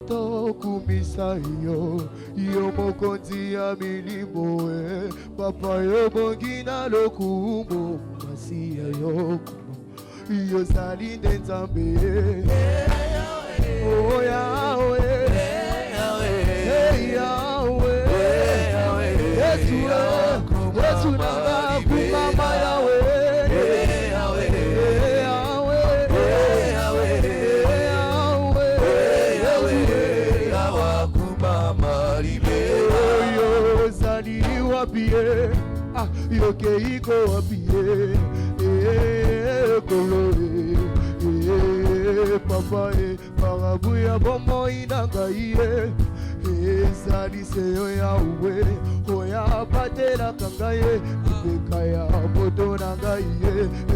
tokumisa yo mokonzi ya milimo papa yo bongi na lokumu masi ya yo yozali nde nzambe oh Yahweh Yahweh Yesu Yesu nanga kumama Yahweh yoke iko wapie kolore papa marabu ya bomo inangai ezali seyo ya uwe oya batela kangaye ibeka ya moto nangai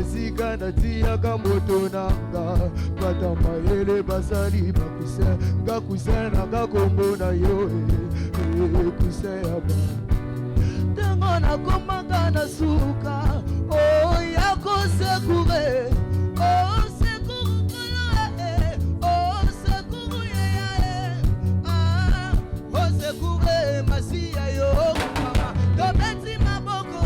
esika natiaka moto nanga bata mayele basali bakuse ngakuse nanga kombo na yo kuse ya ba tengo na komanga na suka oh yako sekure oh sekure oh sekure ah oh sekure masia yo mama kometi maboko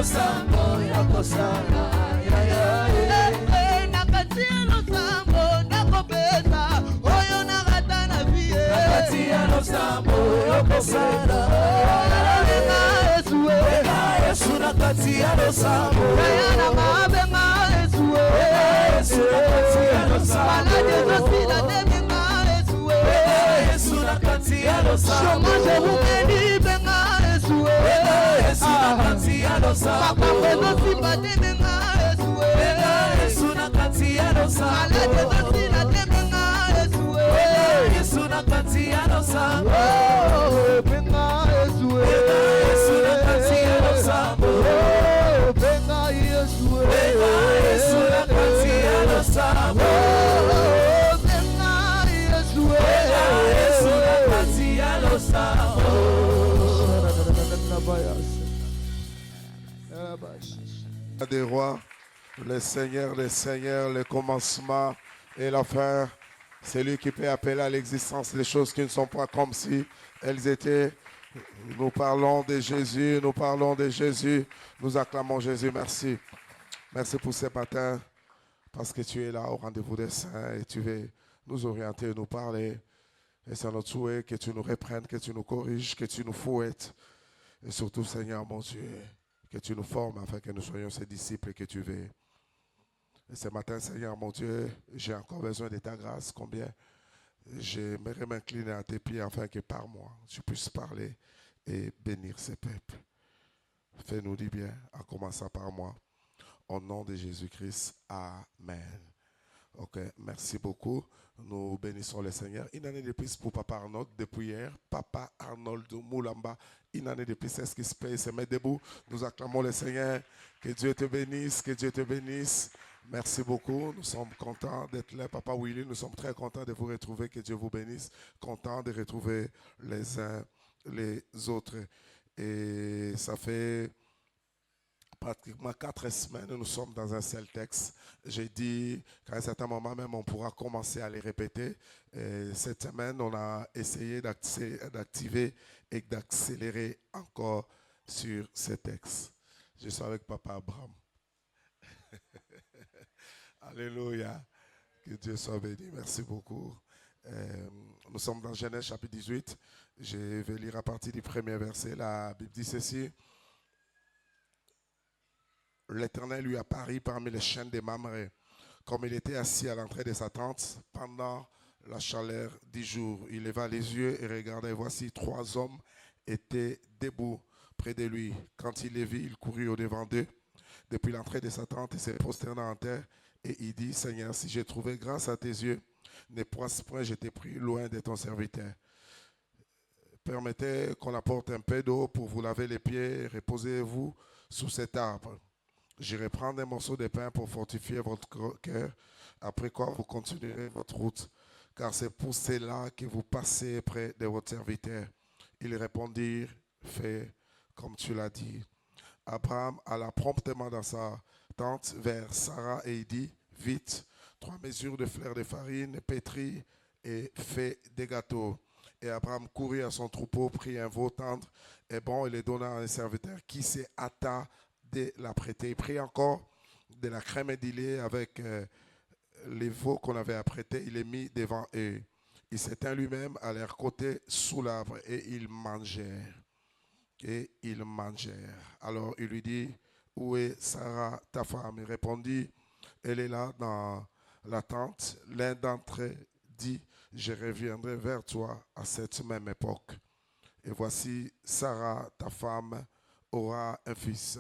Sambo yako sana nakati ya losambo nakopesa oyo nakata na vie nakati ya losambo yako sana benga Yesu nakati ya losambo yana mabenga Yesu nakati ya losambo malade zosila benga Yesu nakati ya losambo chomage bukeni benga Yesu nakati ya losambo makambo zosila benga Yesu nakati ya losambo malade zosila benga Yesu nakati ya losambo benga Yesu nakati ya losambo benga Yesu nakati ya losambo benga Yesu nakati ya losambo. Des rois, le Seigneur des seigneurs, le commencement et la fin. C'est lui qui peut appeler à l'existence les choses qui ne sont pas comme si elles étaient. Nous parlons de Jésus, nous parlons de Jésus, nous acclamons Jésus. Merci. Merci pour ce matin, parce que tu es là au rendez-vous des saints et tu veux nous orienter, nous parler. Et c'est notre souhait que tu nous reprennes, que tu nous corriges, que tu nous fouettes. Et surtout, Seigneur, mon Dieu, que tu nous formes afin que nous soyons ces disciples que tu veux. Et ce matin, Seigneur, mon Dieu, j'ai encore besoin de ta grâce. Combien j'aimerais m'incliner à tes pieds afin que par moi, tu puisses parler et bénir ces peuples. Fais-nous du bien, en commençant par moi. Au nom de Jésus-Christ, Amen. Ok, merci beaucoup. Nous bénissons le Seigneur. Une année de plus pour Papa Arnold depuis hier. Papa Arnold Moulamba. Une année de plus, c'est ce qui se paye. Se met debout. Nous acclamons le Seigneur. Que Dieu te bénisse. Que Dieu te bénisse. Merci beaucoup. Nous sommes contents d'être là. Papa Willy, nous sommes très contents de vous retrouver. Que Dieu vous bénisse. Contents de retrouver les uns les autres. Et ça fait pratiquement 4 semaines, nous sommes dans un seul texte. J'ai dit qu'à un certain moment même, on pourra commencer à les répéter. Et cette semaine, on a essayé d'activer et d'accélérer encore sur ces textes. Je suis avec Papa Abraham. Alléluia. Que Dieu soit béni. Merci beaucoup. Nous sommes dans Genèse chapitre 18. Je vais lire à partir du premier verset. La Bible dit ceci. L'Éternel lui apparut parmi les chênes des Mamré, comme il était assis à l'entrée de sa tente pendant la chaleur du jour. Il leva les yeux et regardait. Voici 3 hommes étaient debout près de lui. Quand il les vit, il courut au-devant d'eux depuis l'entrée de sa tente et s'est prosterné en terre. Et il dit, Seigneur, si j'ai trouvé grâce à tes yeux, ne poisse point, je t'ai pris loin de ton serviteur. Permettez qu'on apporte un peu d'eau pour vous laver les pieds. Reposez-vous sous cet arbre. J'irai prendre un morceau de pain pour fortifier votre cœur, après quoi vous continuerez votre route, car c'est pour cela que vous passez près de votre serviteur. Ils répondirent, fais comme tu l'as dit. Abraham alla promptement dans sa tente vers Sarah et il dit, vite, 3 mesures de fleur de farine, pétris et fait des gâteaux. Et Abraham courut à son troupeau, prit un veau tendre et bon, et le donna à un serviteur qui s'est hâta de la prêter. Il prit encore de la crème édilée avec les veaux qu'on avait apprêtés. Il les mit devant eux. Il s'étint lui-même à leur côté sous l'arbre et ils mangèrent. Et ils mangèrent. Alors il lui dit, où est Sarah, ta femme? Il répondit, elle est là dans la tente. L'un d'entre eux dit, je reviendrai vers toi à cette même époque. Et voici, Sarah, ta femme, aura un fils.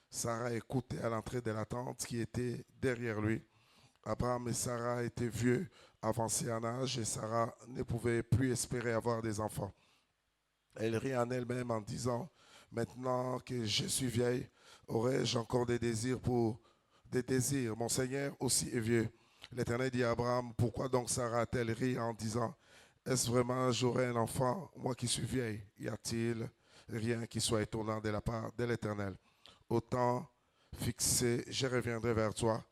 Sarah écoutait à l'entrée de la tente qui était derrière lui. Abraham et Sarah étaient vieux, avancés en âge, et Sarah ne pouvait plus espérer avoir des enfants. Elle rit en elle-même en disant, maintenant que je suis vieille, aurais-je encore des désirs? Mon Seigneur aussi est vieux. L'Éternel dit à Abraham, pourquoi donc Sarah a-t-elle ri en disant, est-ce vraiment j'aurai un enfant, moi qui suis vieille? Y a-t-il rien qui soit étonnant de la part de l'Éternel? Au temps fixé, je reviendrai vers toi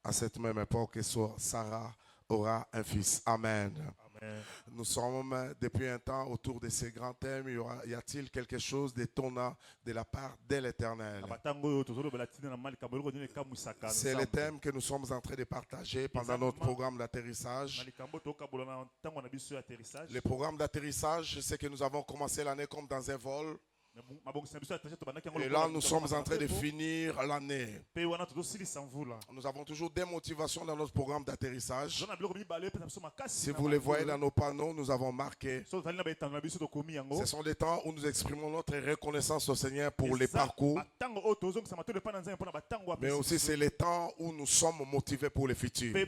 à cette même époque et Sarah aura un fils. Amen. Amen. Nous sommes depuis un temps autour de ces grands thèmes. Y a-t-il quelque chose d'étonnant de la part de l'Éternel? C'est le thème que nous sommes en train de partager pendant notre programme d'atterrissage. Le programme d'atterrissage, c'est que nous avons commencé l'année comme dans un vol. Et là, nous sommes en train de finir l'année. Nous avons toujours des motivations dans notre programme d'atterrissage. Si vous les voyez dans nos panneaux, nous avons marqué. Ce sont des temps où nous exprimons notre reconnaissance au Seigneur pour les parcours. Mais aussi, c'est les temps où nous sommes motivés pour le futur. C'est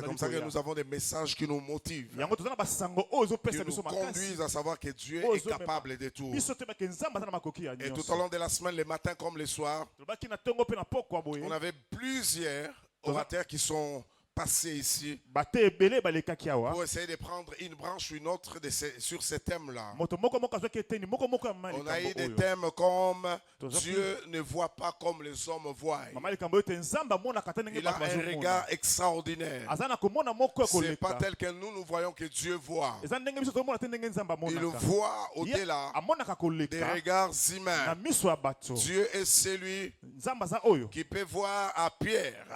comme ça que nous avons des messages qui nous motivent, qui nous conduisent à savoir que Dieu est capable de tout. Et tout au long de la semaine, les matins comme les soirs, on avait plusieurs orateurs qui sont passés ici pour essayer de prendre une branche ou une autre sur ces thèmes-là. On a eu des thèmes comme Dieu ne voit pas comme les hommes voient. Il a un regard extraordinaire. C'est pas tel que nous voyons que Dieu voit. Il voit au-delà des regards humains. Dieu est celui qui peut voir à Pierre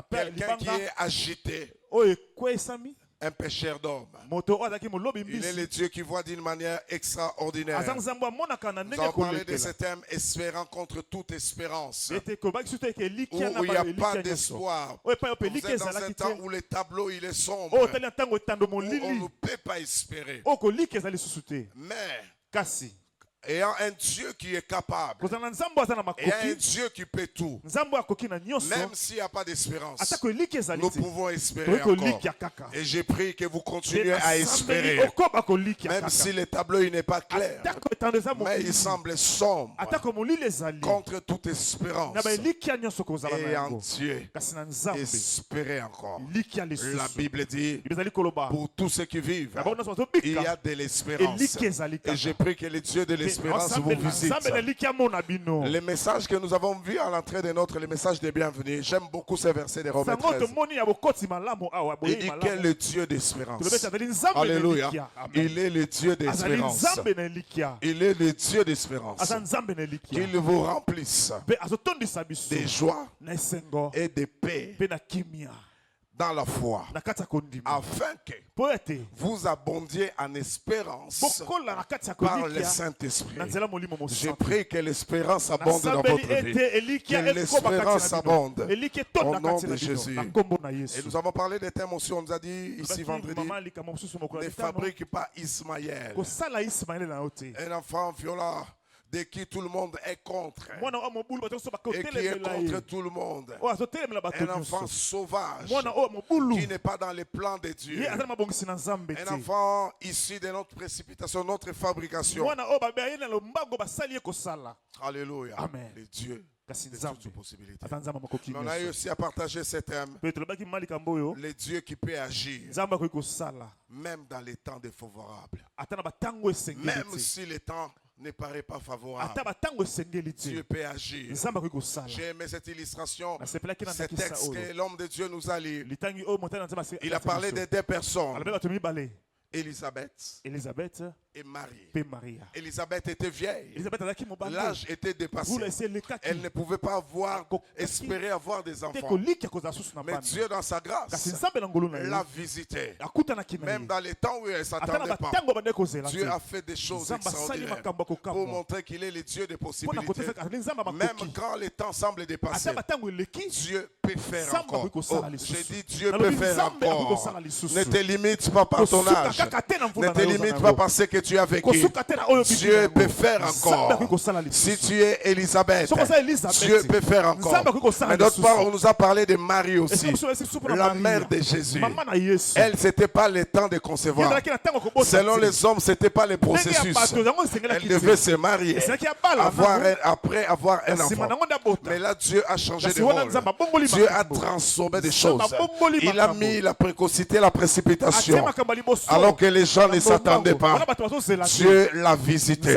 quelqu'un qui est agité, un pécheur d'homme. Il est le Dieu qui voit d'une manière extraordinaire. Nous avons parlé de ce thème, espérant contre toute espérance, où il n'y a pas d'espoir. Vous êtes dans un temps où le tableau il est sombre, où on ne peut pas espérer. Mais ayant un Dieu qui est capable, et un Dieu qui peut tout, même s'il n'y a pas d'espérance, nous pouvons espérer encore. Et j'ai pris que vous continuez à espérer, même si le tableau n'est pas clair, mais il semble sombre, contre toute espérance. Et en Dieu, espérez encore. La Bible dit, pour tous ceux qui vivent, il y a de l'espérance. Et j'ai pris que le Dieu de l'espérance l'espérance vous visite. Les messages que nous avons vus à l'entrée des nôtres, les messages des bienvenus. J'aime beaucoup ces versets des Romains 13. Il dit qu'il est le Dieu d'espérance. Alléluia. Il est le Dieu d'espérance. Il est le Dieu d'espérance. Qu'il vous remplisse de joie et de paix dans la foi, afin que vous abondiez en espérance par le Saint-Esprit. Je prie que l'espérance abonde dans votre vie. Que l'espérance abonde au nom de Jésus. Et nous avons parlé des thèmes aussi. On nous a dit ici vendredi, ne fabrique pas Ismaël, un enfant violent de qui tout le monde est contre et qui est contre tout le monde, un enfant sauvage qui n'est pas dans les plans de Dieu, un enfant issu de notre précipitation, notre fabrication. Alléluia. Amen. Le Dieu de toutes possibilités. On a eu aussi à partager ce thème, le Dieu qui peut agir même dans les temps défavorables, même si les temps ne paraît pas favorable. Dieu peut agir. J'ai aimé cette illustration, ce texte que l'homme de Dieu nous a lu. Il a parlé de deux personnes, Élisabeth et Marie. Élisabeth était vieille. L'âge était dépassé. Elle ne pouvait pas espérer avoir des enfants. Mais Dieu, dans sa grâce, l'a visité. Même dans les temps où elle ne s'attendait pas, Dieu a fait des choses extraordinaires pour montrer qu'il est le Dieu des possibilités. Même quand les temps semblent dépasser, Dieu peut faire encore. J'ai dit Dieu peut faire encore. Ne te limite pas par ton âge. Ne te limite pas par ce que tu as vécu. Dieu peut faire encore. Si tu es Élisabeth, Dieu peut faire encore. Mais d'autre part, on nous a parlé de Marie aussi, la mère de Jésus. Elle, c'était pas le temps de concevoir. Selon les hommes, c'était pas le processus. Elle devait se marier après avoir un enfant. Mais là, Dieu a changé de rôle. Dieu a transformé des choses. Il a mis la précocité, la précipitation. Alors que les gens ne s'attendaient pas, Dieu l'a visité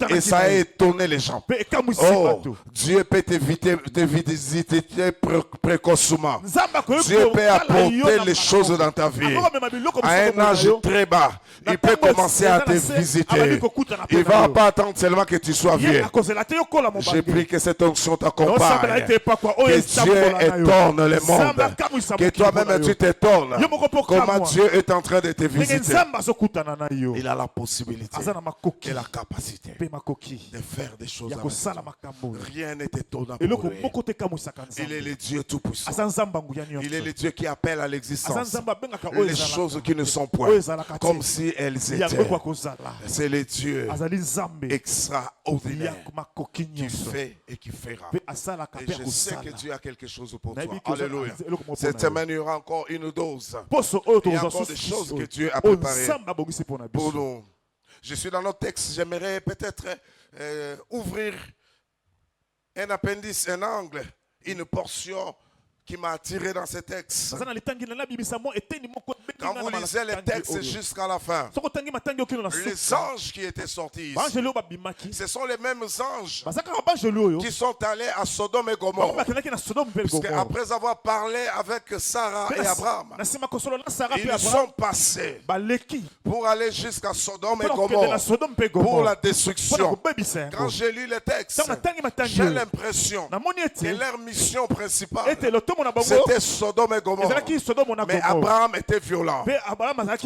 et ça a étonné les gens. Oh, Dieu peut te visiter précocement. Dieu peut apporter les choses dans ta vie. À un âge très bas, il peut commencer à te visiter. Il ne va pas attendre seulement que tu sois vieux. J'ai pris que cette onction t'accompagne. Que Dieu étonne le monde. Que toi-même tu t'étonnes. Comment Dieu est en train de te visiter. Il a la possibilité et la capacité de faire des choses avec. Rien n'est étonnant pour lui. Il est le Dieu tout-puissant. Il est le Dieu qui appelle à l'existence les choses qui ne sont point comme si elles étaient. C'est le Dieu extraordinaire qui fait et qui fera. Et je sais que Dieu a quelque chose pour toi. Alléluia. Cette semaine, il y aura encore une dose. Il y a encore des choses que Dieu a préparées pour nous. Je suis dans notre texte. J'aimerais peut-être ouvrir un appendice, un angle, une portion qui m'a attiré dans ce texte. Quand vous lisez le texte jusqu'à la fin, les anges qui étaient sortis ici, ce sont les mêmes anges qui sont allés à Sodome et Gomorrhe. Parce qu'après avoir parlé avec Sarah et Abraham, ils sont passés pour aller jusqu'à Sodome et Gomorrhe pour la destruction. Quand j'ai lu le texte, j'ai l'impression que leur mission principale, c'était Sodome et Gomorrhe. Mais Abraham était violent.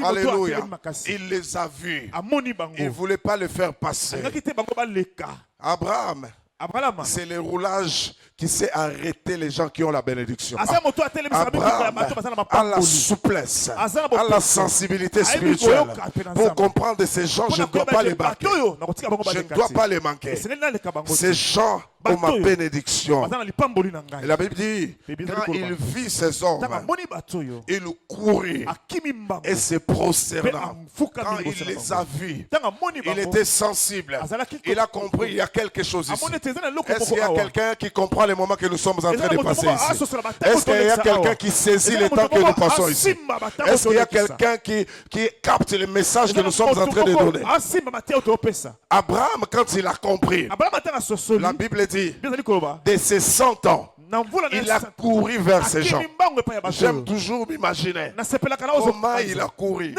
Alléluia. Il les a vus. Il ne voulait pas les faire passer. Abraham, c'est le roulage qui sait arrêter les gens qui ont la bénédiction. Abraham a la souplesse, a la sensibilité spirituelle pour comprendre que ces gens, je ne dois pas les marquer. Je ne dois pas les manquer. Ces gens oh ma bénédiction. Et la Bible dit, quand il vit ces hommes, il courit et se prosterna. Quand il les a vus, il était sensible. Il a compris, il y a quelque chose ici. Est-ce qu'il y a quelqu'un qui comprend les moments que nous sommes en train de passer ici? Est-ce qu'il y a quelqu'un qui saisit le temps que nous passons ici? Est-ce qu'il y a quelqu'un qui capte le message que nous sommes en train de donner? Abraham, quand il a compris, la Bible dit, de ses 100 ans, il a couru vers ces gens. J'aime toujours m'imaginer comment il a couru.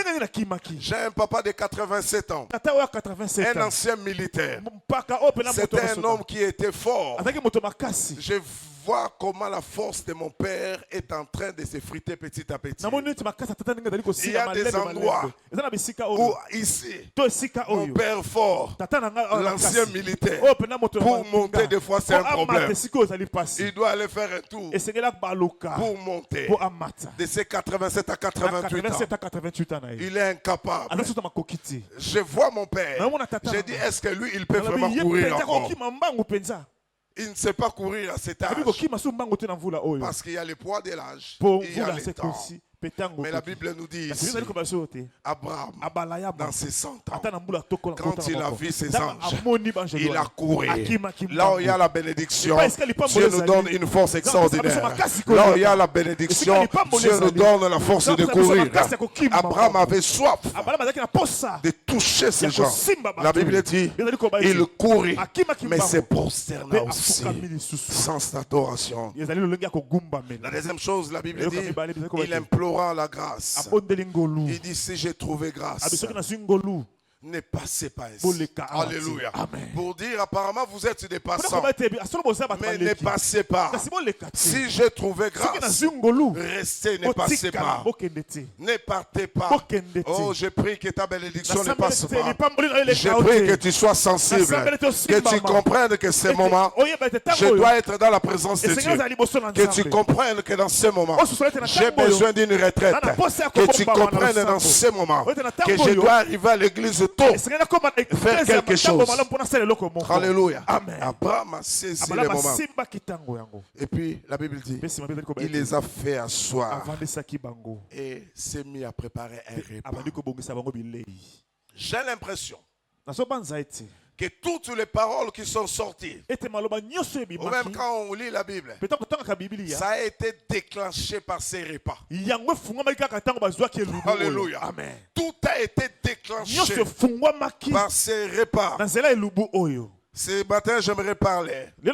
J'ai un papa de 87 ans, un ancien militaire. C'était un homme qui était fort. Je vois comment la force de mon père est en train de s'effriter petit à petit. Il y a des endroits où ici, mon père fort, l'ancien militaire, pour monter des fois c'est un problème. Il doit aller faire un tour pour monter. De ses 87 à 88 ans, il est incapable. Je vois mon père. J'ai dit, est-ce que lui, il peut vraiment courir encore? Il ne sait pas courir à cet âge. Parce qu'il y a le poids de l'âge. Il y a le temps. Mais la Bible nous dit ici, Abraham, dans ses 100 ans, quand il a vu ses anges, il a couru. Là où il y a la bénédiction, Dieu nous donne une force extraordinaire. Là où il y a la bénédiction, Dieu nous donne la force de courir. Abraham avait soif de toucher ces gens. La Bible dit, il courut, mais se prosterna aussi, sans adoration. La deuxième chose, la Bible dit, il implore la grâce. Il dit, si j'ai trouvé grâce, ne passez pas ainsi. Alléluia. Amen. Pour dire, apparemment, vous êtes des passants. Mais ne passez pas. Si j'ai trouvé grâce, restez, ne passez pas. Ne partez pas. Oh, je prie que ta bénédiction ne passe pas. Je prie que tu sois sensible. Que tu comprennes que ce moment, je dois être dans la présence de Dieu. Que tu comprennes que dans ce moment, j'ai besoin d'une retraite. Que tu comprennes dans ce moment que je dois arriver à l'église faire quelque chose. Alléluia. Amen. Abraham a saisi le moment. Et puis la Bible dit, il les a fait asseoir et s'est mis à préparer un repas. J'ai l'impression que toutes les paroles qui sont sorties, ou même quand on lit la Bible, ça a été déclenché par ces repas. Alléluia. Amen. Tout a été déclenché par ces repas. Ce matin, j'aimerais parler du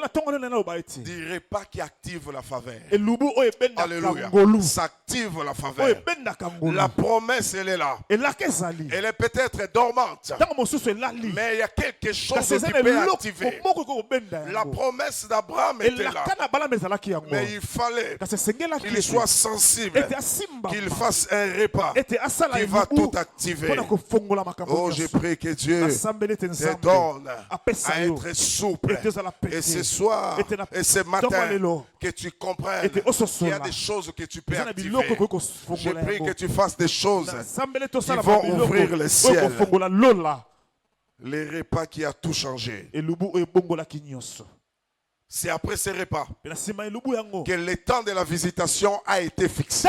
repas qui active la faveur. Alléluia. Ça active la faveur. La promesse, elle est là. Elle est peut-être dormante. Mais il y a quelque chose qui peut activer. La promesse d'Abraham était là. Mais il fallait qu'il soit sensible. Qu'il fasse un repas qui va tout activer. Oh, je prie que Dieu te donne à être souple. Et ce soir et ce matin, que tu comprennes qu'il y a des choses que tu peux activer. Je prie que tu fasses des choses qui vont ouvrir le ciel. Les repas qui a tout changé. C'est après ces repas que le temps de la visitation a été fixé.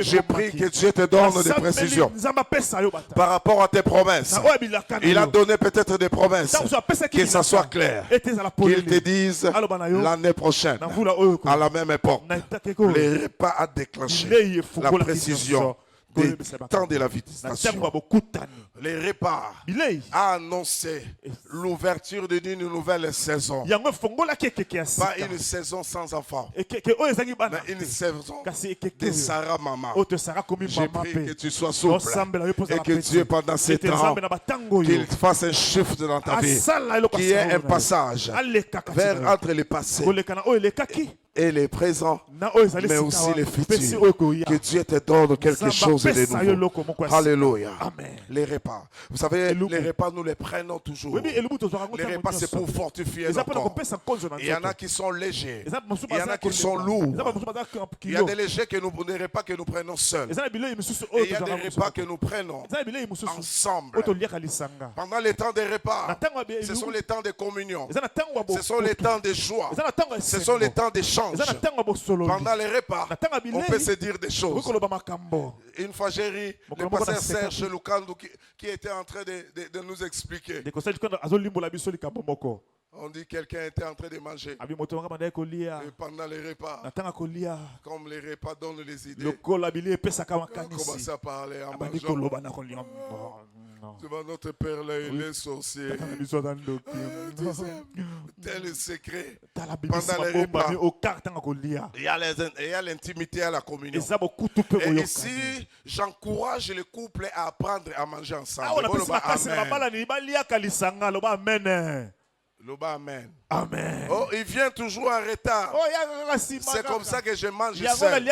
Je prie que Dieu te donne des précisions par rapport à tes promesses. Il a donné peut-être des promesses. Que ça soit clair. Qu'il te dise l'année prochaine, à la même époque, les repas a déclenché la précision des temps de la visitation. Les repas a annoncé l'ouverture d'une nouvelle saison. Pas une saison sans enfants, mais une saison de Sarah maman. Je prie que tu sois souple et que Dieu pendant ces temps qu'il fasse un shift dans ta vie, qu'il y ait un passage vers entre les passés et les présents mais aussi les futurs. Que Dieu te donne quelque chose de nouveau. Alléluia. Les repas. Vous savez, les repas, nous les prenons toujours. Les repas, c'est pour fortifier notre corps. Il y en a qui sont légers. Il y en a qui sont lourds. Il y a des légers des repas que nous prenons seuls. Et il y a des repas que nous prenons ensemble. Pendant les temps des repas, ce sont les temps de communion. Ce sont les temps de joie. Ce sont les temps d'échange. Pendant les repas, on peut se dire des choses. Une fois, j'ai ri, le pasteur Serge Lukando qui était en train de nous expliquer. On dit que quelqu'un était en train de manger. Et pendant les repas, comme les repas donnent les idées, on commence à parler en mangeant. Notre père là, il est sorcier. Tel secret. Pendant les repas, il y a l'intimité à la communion. Et ici, j'encourage les couples à apprendre à manger ensemble. Amen. Amen. Amen. Oh, il vient toujours en retard. C'est comme ça que je mange seul.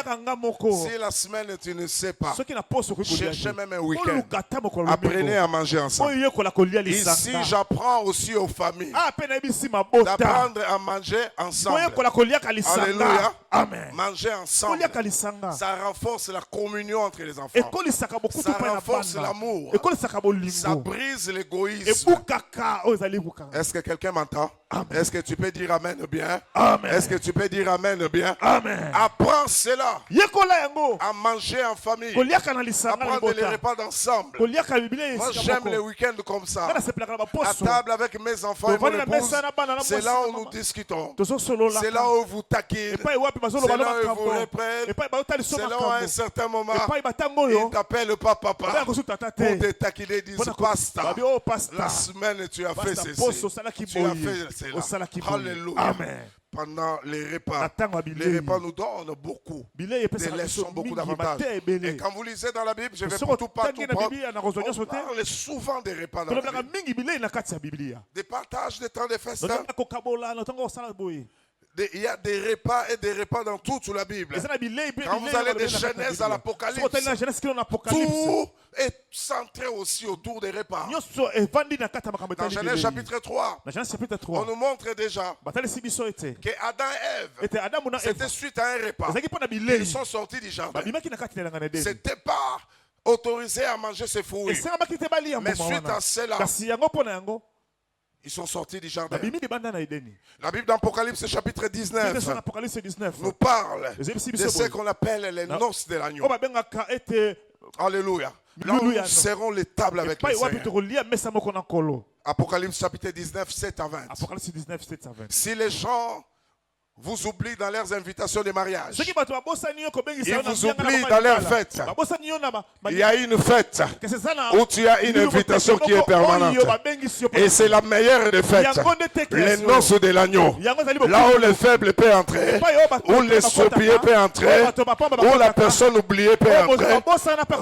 Si la semaine tu ne sais pas, cherchez même un week-end. Apprenez à manger ensemble. Ici, j'apprends aussi aux familles d'apprendre à manger ensemble. Alléluia. Amen. Manger ensemble, ça renforce la communion entre les enfants. Ça renforce l'amour. Ça brise l'égoïsme. Est-ce que quelqu'un m'entend? Est-ce que tu peux dire Amen bien? Amen. Est-ce que tu peux dire Amen bien? Amen. Apprends cela à manger en famille. Apprendre les repas ensemble. Moi j'aime les week-ends comme ça. À table avec mes enfants et mon épouse. C'est là où nous discutons. C'est là où vous taquinez. C'est là où vous reprennent. C'est là où à un certain moment ils t'appellent papa pour te taquiner, disent pasta. La semaine tu as fait ceci. Tu as fait cela. Alléluia. Amen. Pendant les repas nous donnent beaucoup de leçons, beaucoup d'avantages. Et quand vous lisez dans la Bible, je vais pour tout pas tout prendre, on parle souvent des repas dans la Bible. Des partages, des temps de festin. Il y a des repas et des repas dans toute la Bible. Quand vous allez de Genèse à l'Apocalypse, tout est centré aussi autour des repas. Dans Genèse chapitre 3, on nous montre déjà que Adam et Ève, c'était suite à un repas. Ils sont sortis du jardin. Ce n'était pas autorisé à manger ces fruits. Mais suite à cela, ils sont sortis du jardin. La Bible d'Apocalypse chapitre 19 nous parle de ce qu'on appelle les noces de l'agneau. Alléluia. Là où nous serrons les tables avec le Seigneur. Apocalypse chapitre 19, 7 à 20. Si les gens vous oublient dans leurs invitations de mariage, ils vous oublient dans leurs fêtes. Il y a une fête où tu as une invitation qui est permanente. Et c'est la meilleure des fêtes. Les noces de l'agneau. Là où les faibles peuvent entrer, où les soupiers peuvent entrer, où la personne oubliée peut entrer.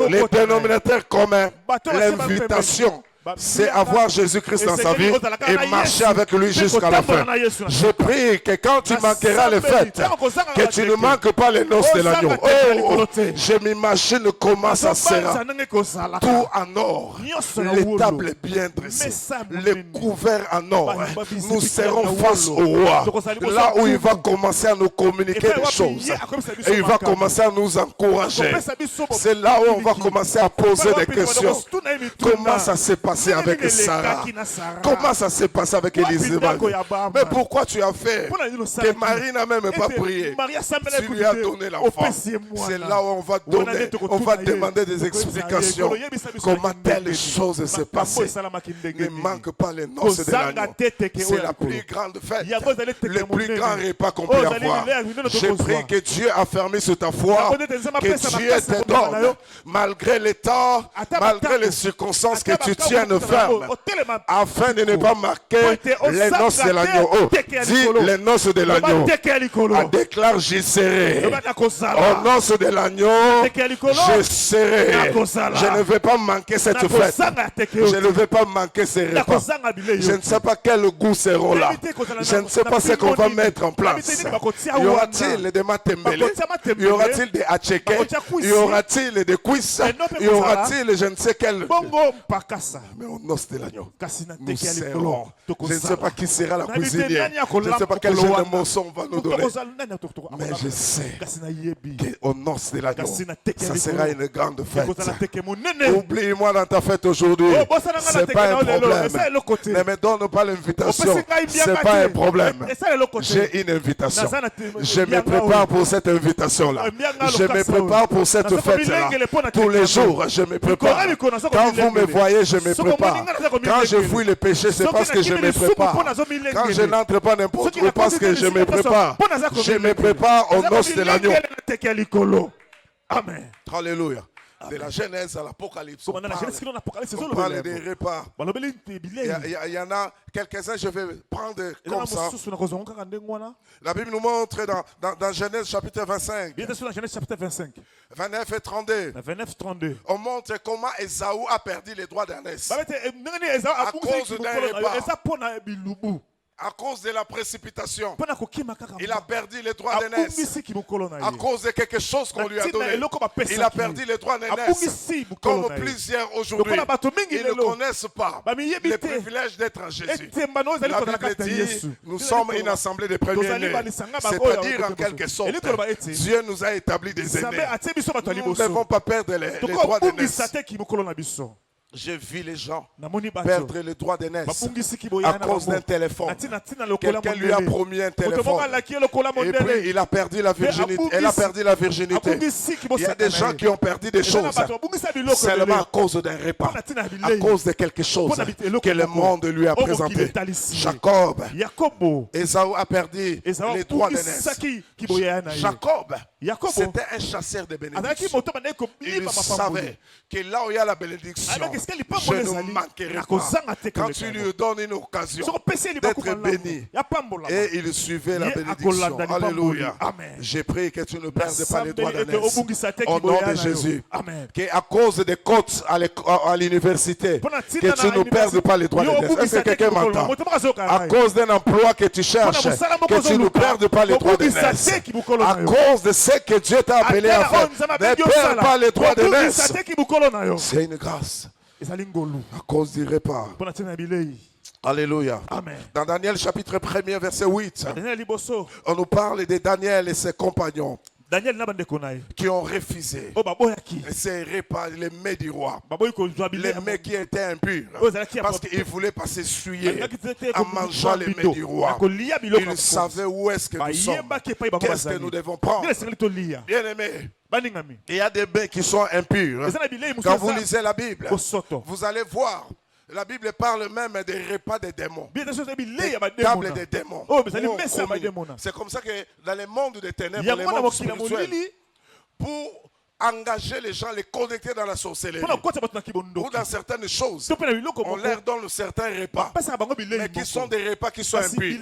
Les dénominateurs communs, l'invitation, c'est avoir Jésus-Christ dans sa vie et marcher avec lui jusqu'à la fin. Je prie que quand tu manqueras les fêtes, que tu ne manques pas les noces de l'agneau. Oh, je m'imagine comment ça sera. Tout en or, les tables bien dressées, les couverts en or. Nous serons face au roi, là où il va commencer à nous communiquer des choses. Et il va commencer à nous encourager. C'est là où on va commencer à poser des questions. Comment ça s'est passé avec Sarah? Comment ça s'est passé avec Élisabeth? Mais pourquoi tu as fait que Marie n'a même pas prié? Tu lui as donné l'enfant. C'est là où on va donner, on va demander des explications. Comment telle chose s'est passée? Ne manque pas les noces de l'agneau. C'est la plus grande fête, le plus grand repas qu'on peut avoir. Je prie que Dieu a fermé sur ta foi, que Dieu te donne, malgré les temps, malgré les circonstances, que tu tiennes tienne ferme afin de ne pas marquer les noces de l'agneau. Oh, dis les noces de l'agneau. Déclare, j'y serai. Aux noces de l'agneau, je serai. Je ne vais pas manquer cette fête. Je ne vais pas manquer ces repas. Je ne sais pas quel goût seront là. Je ne sais pas ce qu'on va mettre en place. Y aura-t-il des matembele? Y aura-t-il des acheke? Y aura-t-il des cuisses? Y aura-t-il je ne sais quel... Mais aux noces de l'agneau, nous serons. Je ne sais pas qui sera la cuisinière. Je ne sais pas quel genre de morceau on va nous donner. Mais je sais qu'aux noces de l'agneau, ça sera une grande fête. Oublie-moi dans ta fête aujourd'hui. Ce n'est pas un problème. Ne me donne pas l'invitation. Ce n'est pas un problème. J'ai une invitation. Je me prépare pour cette invitation-là. Je me prépare pour cette fête-là. Tous les jours, je me prépare. Quand vous me voyez, je me prépare. Quand je fouille le péché, c'est parce que je me prépare. Quand je n'entre pas n'importe où, parce que je me prépare. Je me prépare aux noces de l'agneau. Amen. Alléluia. De la Genèse à l'Apocalypse, on parle des repas. Il y en a quelques-uns, je vais prendre comme ça. La Bible nous montre dans Genèse chapitre 25, 29 et 32, on montre comment Ésaü a perdu les droits d'ânesse à cause d'un repas. À cause de la précipitation, il a perdu les droits d'aînesse. À cause de quelque chose qu'on lui a donné, il a perdu les droits d'aînesse. Comme plusieurs aujourd'hui, ils ne connaissent pas les privilèges d'être en Jésus. La Bible dit, nous sommes une assemblée de premiers-nés. C'est-à-dire, en quelque sorte, Dieu nous a établi des aînés. Nous ne devons pas perdre les droits d'aînesse. J'ai vu les gens perdre les droits d'aînesse à cause d'un téléphone. Quelqu'un lui a promis un téléphone et puis il a perdu la virginité. Elle a perdu la virginité. Il y a des gens qui ont perdu des choses seulement à cause d'un repas, à cause de quelque chose que le monde lui a présenté. Jacob, Ésaü a perdu les droits d'aînesse. Jacob, c'était un chasseur de bénédictions. Il savait que là où il y a la bénédiction, je ne manquerai pas. Quand tu lui donnes une occasion d'être béni, et il suivait la bénédiction. Alléluia. J'ai prié que tu ne perdes pas les droits d'aînesse. Au nom de Jésus. Qu'à cause des côtes à l'université, que tu ne perdes pas les droits d'aînesse. Est-ce que quelqu'un m'entend? À cause d'un emploi que tu cherches, que tu ne perdes pas les droits d'aînesse. À cause de ce que Dieu t'a appelé à faire, ne perds pas les droits d'aînesse. C'est une grâce. À cause du repas. Alléluia. Amen. Dans Daniel chapitre 1er verset 8, on nous parle de Daniel et ses compagnons qui ont refusé ces repas, les mets du roi, les mets qui étaient impurs, parce qu'ils ne voulaient pas s'essuyer en mangeant les mets du roi. Ils savaient où est-ce que nous sommes, qu'est-ce que nous devons prendre. Bien aimé, il y a des mets qui sont impurs. Quand vous lisez la Bible, vous allez voir. La Bible parle même des repas des démons. Des tables des démons. C'est comme ça que dans le monde des ténèbres, les mondes spirituels, pour engager les gens, les connecter dans la sorcellerie ou dans certaines choses, on leur donne certains repas, mais qui sont des repas qui sont impurs.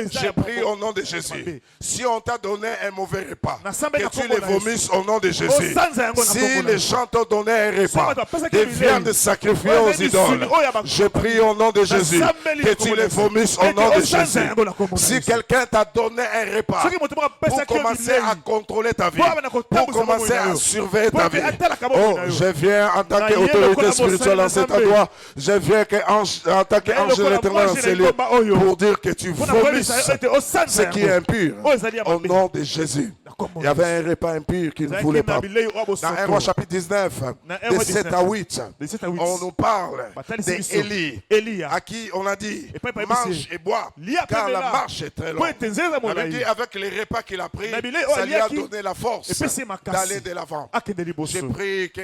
J'ai pris au nom de Jésus. Si on t'a donné un mauvais repas, que tu les vomisses au nom de Jésus. Si les gens t'ont donné un repas, des viandes sacrifiées aux idoles, je prie au nom de Jésus que tu les vomisses au nom de Jésus. Si quelqu'un t'a donné un repas pour commencer à contrôler ta vie, pour commencer à surveiller ta vie. Oh, je viens en tant qu'autorité spirituelle en cet endroit. Je viens en tant qu'ange de l'éternel dans ces lieux pour dire que tu vomisses ce qui est impur au nom de Jésus. Il y avait un repas impur qu'il ne voulait pas. Dans 1 Roi chapitre 19, de 7 à 8, on nous parle d'Élie, à qui on a dit mange et bois, car la marche est très longue. On a dit avec les repas qu'il a pris, ça lui a donné la force d'aller de l'avant. J'ai prié que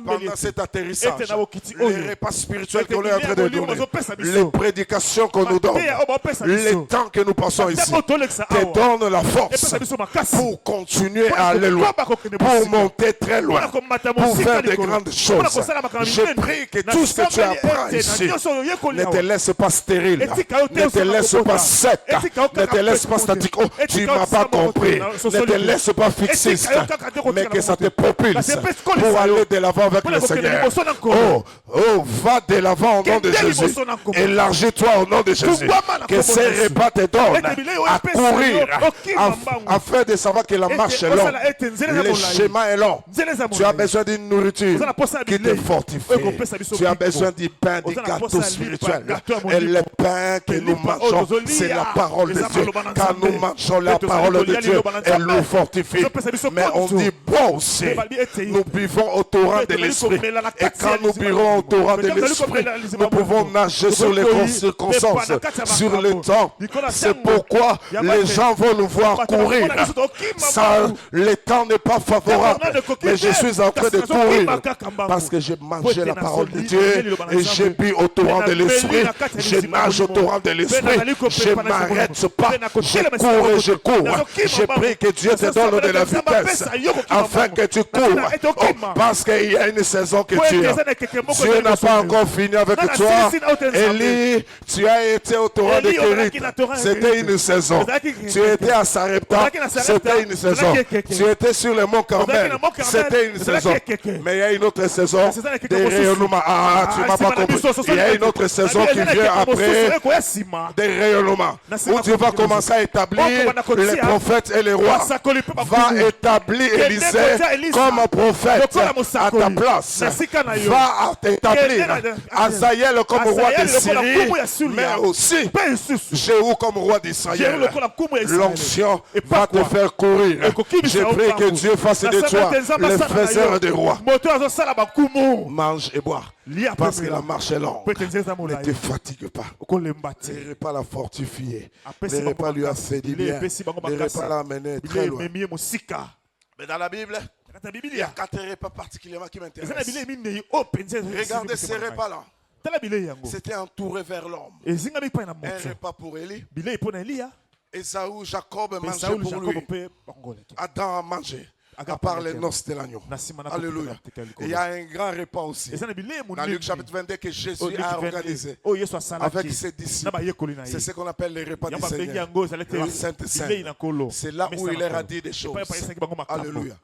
pendant cet atterrissage, les repas spirituels qu'on est en train de donner, les prédications qu'on nous donne, les temps que nous passons ici, te donnent la force pour continuer à aller loin, pour monter très loin, pour faire de grandes choses. Je prie que tout ce que tu apprends ici ne te laisse pas stérile, ne te laisse pas sec, ne te laisse pas statique. Oh, tu ne m'as pas compris. Ne te laisse pas fixiste, mais que ça te propulse pour aller de l'avant avec le Seigneur. Oh, va de l'avant au nom de Jésus. Élargis-toi au nom de Jésus. Que ces repas te donnent à courir, afin de savoir que la marche est longue, le chemin est long. Tu as besoin d'une nourriture qui te fortifie. Tu as besoin du pain, du gâteau spirituel. Et le pain que nous mangeons, c'est la parole de Dieu. Quand nous mangeons la parole de Dieu, elle nous fortifie. Mais on dit bon aussi, nous buvons au torrent de l'esprit. Et quand nous buvons au torrent de l'esprit, nous pouvons nager sur les circonstances, sur le temps. C'est pourquoi les gens vont nous voir courir. Ça, le temps n'est pas favorable, mais je suis en train de courir parce que j'ai mangé la parole de Dieu et j'ai bu au torrent de l'esprit. Je nage au torrent de l'esprit. Je ne m'arrête pas. Je cours et je cours. Je prie que Dieu te donne de la vitesse afin que tu cours. Oh, parce qu'il y a une saison que tu as. Dieu n'a pas encore fini avec toi. Élie, tu as été au torrent de Kérit. C'était une saison. Tu étais à Sarepta. C'était une saison. Tu étais sur le mont Carmel. C'était une saison. Mais il y a une autre saison. Des rayonnements. Ah, tu m'as pas compris. Il y a une autre saison qui vient après. Des rayonnements. Où Dieu va commencer à établir les prophètes et les rois. Va établir Élisée comme prophète à ta place. Va établir Azaïel comme roi de Syrie, mais aussi Jéhu comme roi d'Israël. L'onction va te faire courir. Je prie que Dieu fasse de toi le faiseur des rois. Mange et bois. Parce que la marche est longue. Ne te fatigue pas. Ne repas la fortifier. Ne repas lui assainir bien. Ne repas l'amener très loin. Mais dans la Bible, il y a 4 repas particulièrement qui m'intéressent. Regardez ces repas-là. C'était entouré vers l'homme. Un repas pour Élie. Ésaü, Jacob mangeait pour lui. Adam a mangé. À part les noces de l'agneau. Alléluia. Et il y a un grand repas aussi. Dans Luc chapitre 22 que Jésus a organisé avec ses disciples. C'est ce qu'on appelle les repas du Seigneur. La Sainte Seine. C'est là où il leur a dit des choses. Alléluia.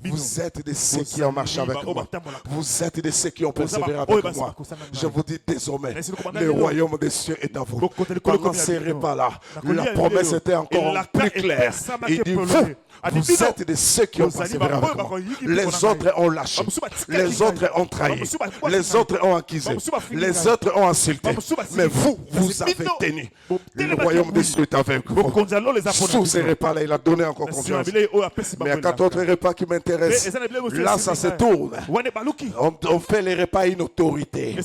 Vous êtes de ceux qui ont marché avec moi. Vous êtes de ceux qui ont persévéré avec moi. Je vous dis désormais, le royaume des cieux est à vous. Pendant ces repas-là, la promesse était encore plus claire. Il dit, vous êtes de ceux qui ont persévéré avec moi. Les autres ont lâché. Les autres ont trahi. Les autres ont accusé. Les autres ont insulté. Mais vous, vous avez tenu. Le royaume des cieux est avec vous. Sous ces repas-là, il a donné encore confiance. Mais il y a 4 autres repas qui m'intéressent. Là, ça se tourne. On fait les repas à une autorité,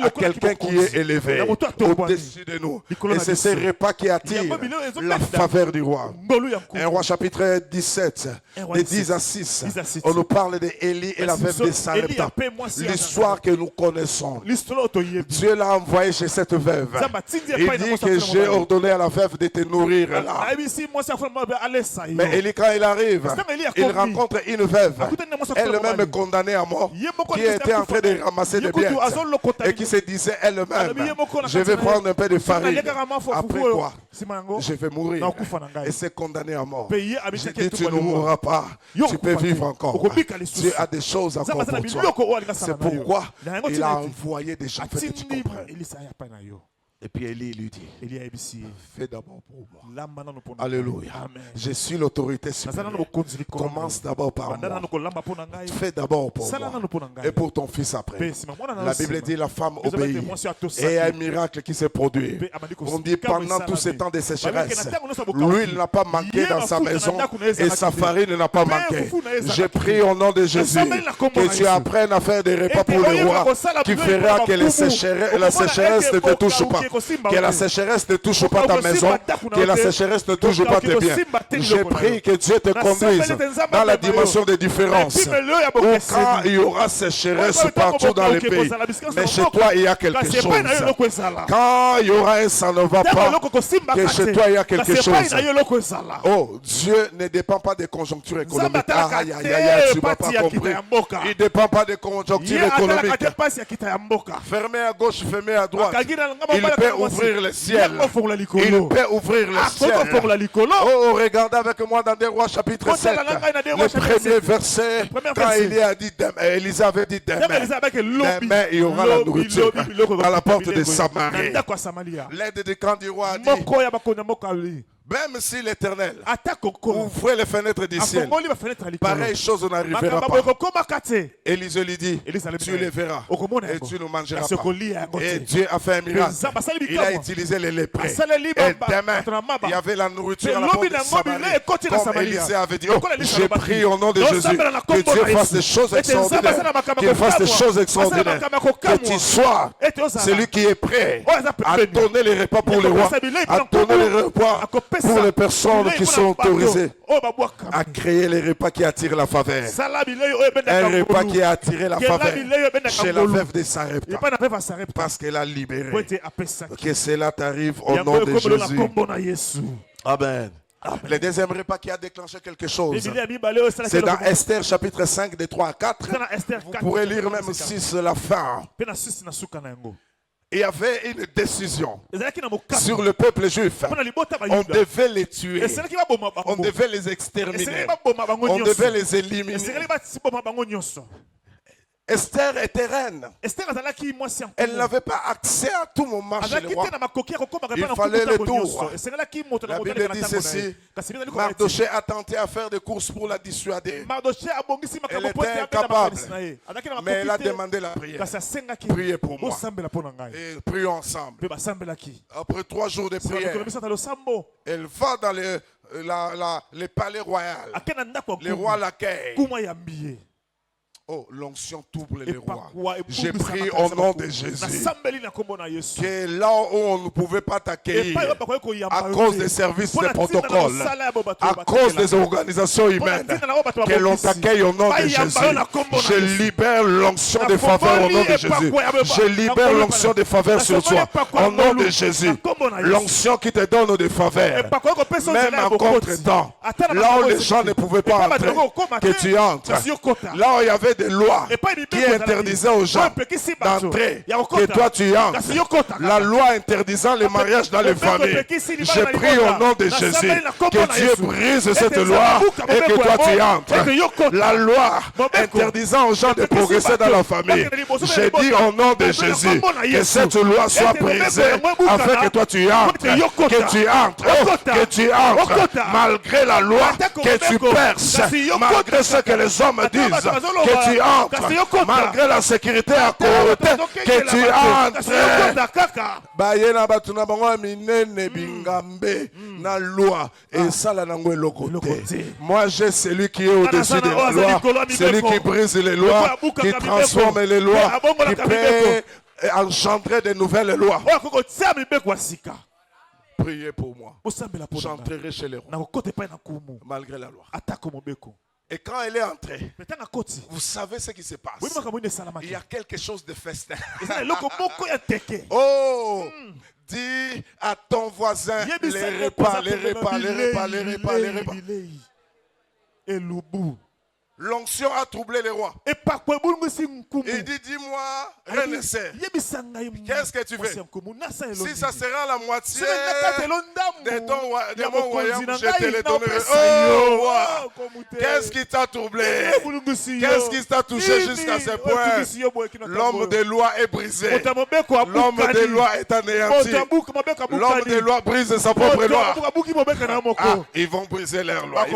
à quelqu'un qui est élevé au-dessus de nous. Et c'est ces repas qui attirent la faveur du roi. 1 Roi chapitre 17, de 10 à 6, on nous parle d'Élie et la veuve de Sarepta. L'histoire que nous connaissons. Dieu l'a envoyé chez cette veuve. Il dit que j'ai ordonné à la veuve de te nourrir là. Mais Élie, quand il arrive, il rencontre une veuve, elle-même condamnée à mort, qui était en train de ramasser des biens et qui se disait elle-même, je vais prendre un peu de farine. Après quoi, je vais mourir. Et c'est condamné à mort. Je dis, tu ne mourras pas. Tu peux vivre encore. Tu as des choses encore pour toi. C'est pourquoi il a envoyé des gens. Tu comprends. Et puis Élie lui dit, fais d'abord pour moi. Alléluia. Je suis l'autorité suprême. Commence d'abord par moi. Fais d'abord pour moi. Et pour ton fils après. La Bible dit, la femme obéit. Et il y a un miracle qui s'est produit. On dit, pendant tout ce temps de sécheresse, l'huile n'a pas manqué dans sa maison et sa farine n'a pas manqué. J'ai pris au nom de Jésus que tu apprennes à faire des repas pour le roi qui fera que la sécheresse ne te touche pas. Que la sécheresse ne touche pas ta maison. Que la sécheresse ne touche pas tes biens. J'ai pris que Dieu te conduise dans la dimension des différences. Où quand il y aura sécheresse partout dans le pays, mais chez toi il y a quelque chose. Quand il y aura un ça ne va pas, que chez toi il y a quelque chose. Oh, Dieu ne dépend pas des conjonctures économiques. Aïe, aïe, aïe, tu n'as pas compris. Il ne dépend pas des conjonctures économiques. Fermé à gauche, fermé à droite. Il peut ouvrir le ciel. Il peut ouvrir le ciel. Oh, regardez avec moi dans des Rois chapitre 7. Le premier verset, quand Élisée avait dit demain, il y aura la nourriture à la porte de Samarie. L'aide du camp du roi a dit, même si l'Éternel ouvrait les fenêtres du ciel, pareille chose n'arrivera pas. Élisée lui dit, tu les verras et tu ne mangeras pas. Et Dieu a fait un miracle. Il a utilisé les lépreux. Et demain, il y avait la nourriture à la porte de Samarie. Comme Élisée avait dit, oh, j'ai prié au nom de Jésus que Dieu fasse des choses extraordinaires. Qu'il fasse des choses extraordinaires. Que tu sois celui qui est prêt à donner les repas pour les rois, à donner les repas pour les personnes qui sont autorisées à créer les repas qui attirent la faveur. Un repas qui a attiré la faveur chez la veuve de Sarepta parce qu'elle a libéré. Que cela t'arrive au nom de Jésus. Amen. Le deuxième repas qui a déclenché quelque chose, c'est dans Esther chapitre 5 des 3 à 4. Vous pourrez lire même 6 la fin. Il y avait une décision sur le peuple juif. On devait les tuer. On devait les exterminer. On devait les éliminer. Esther était reine. Elle n'avait pas accès à tout moment chez le roi. Il fallait le tour. La Bible dit ceci. Mardoché a tenté à faire des courses pour la dissuader. Elle était incapable. Mais elle a demandé la prière. Priez pour moi. Et prions ensemble. Après 3 jours de prière, elle va dans le palais royal. Le roi l'accueille. Oh, l'onction double les rois. J'ai pris au nom de Jésus que là où on ne pouvait pas t'accueillir à cause des services de protocole, à cause des organisations humaines, que l'on t'accueille au nom de Jésus. Je libère l'onction de faveur au nom de Jésus. Je libère l'onction de faveur sur toi au nom de Jésus. L'onction qui te donne des faveurs, même en contre-temps, là où les gens ne pouvaient pas entrer, que tu entres. Là où il y avait des lois qui interdisaient aux gens d'entrer, que toi tu entres. La loi interdisant les mariages dans les familles. Je prie au nom de Jésus que Dieu brise cette loi et que toi tu entres. La loi interdisant aux gens de progresser dans la famille. J'ai dit au nom de Jésus que cette loi soit brisée afin que toi tu entres. Que tu entres. Que tu entres. Malgré la loi, que tu perces. Malgré ce que les hommes disent. Que tu entres, malgré la sécurité à côté, que tu entres. Bayena batuna bango minene bingambe na loi et ça la nangwe lokote. Moi j'ai celui qui est au-dessus des lois, celui qui brise les lois, qui transforme les lois, qui peut engendrer de nouvelles lois. Priez pour moi. J'entrerai chez les rois malgré la loi. Et quand elle est entrée, vous savez ce qui se passe. Il y a quelque chose de festin. Oh, dis à ton voisin les repas, les repas, les repas, les repas, les repas. L'onction a troublé les rois. Il dit, dis-moi, reine Esther, qu'est-ce que tu fais? Si ça sera la moitié de mon royaume, je te le donnerai. Oh, roi, qu'est-ce qui t'a troublé? Qu'est-ce qui t'a touché jusqu'à ce point? L'homme de loi est brisé. L'homme de loi est anéanti. L'homme de loi brise sa propre loi. Ah, ils vont briser leur loi. Il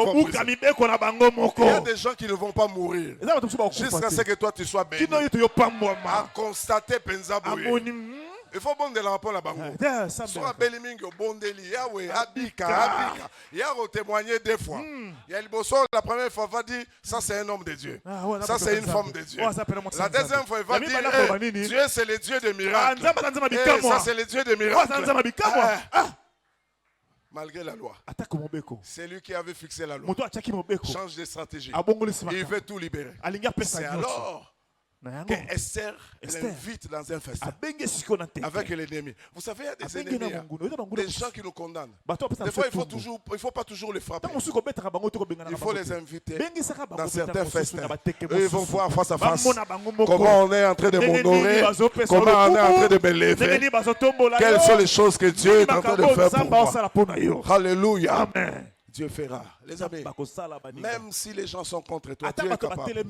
y a des gens qui ne vont pas mourir jusqu'à ce que toi tu sois béni. À constater Penzaboué. Il faut bon de l'emploi là-bas. Soit Belimingo, Bondeli, Yahweh, Abika. Yahweh témoigner deux fois. Il y a le bosso, la première fois, va dire ça c'est un homme de Dieu. Ça c'est une femme de Dieu. La deuxième fois, il va dire Dieu c'est le Dieu des miracles. Ça c'est le Dieu des miracles. Malgré la loi. C'est lui qui avait fixé la loi. Change de stratégie. Il veut tout libérer. C'est alors que Esther l'invite dans un festin avec l'ennemi. Vous savez, il y a des ennemis, des gens qui nous condamnent. Des fois, il ne faut pas toujours les frapper. Il faut les inviter dans certains festins. Eux, ils vont voir face à face comment on est en train de m'honorer, comment on est en train de me lever, quelles sont les choses que Dieu est en train de faire pour moi. Alléluia. Dieu fera. Les amis, même si les gens sont contre toi, Dieu est capable.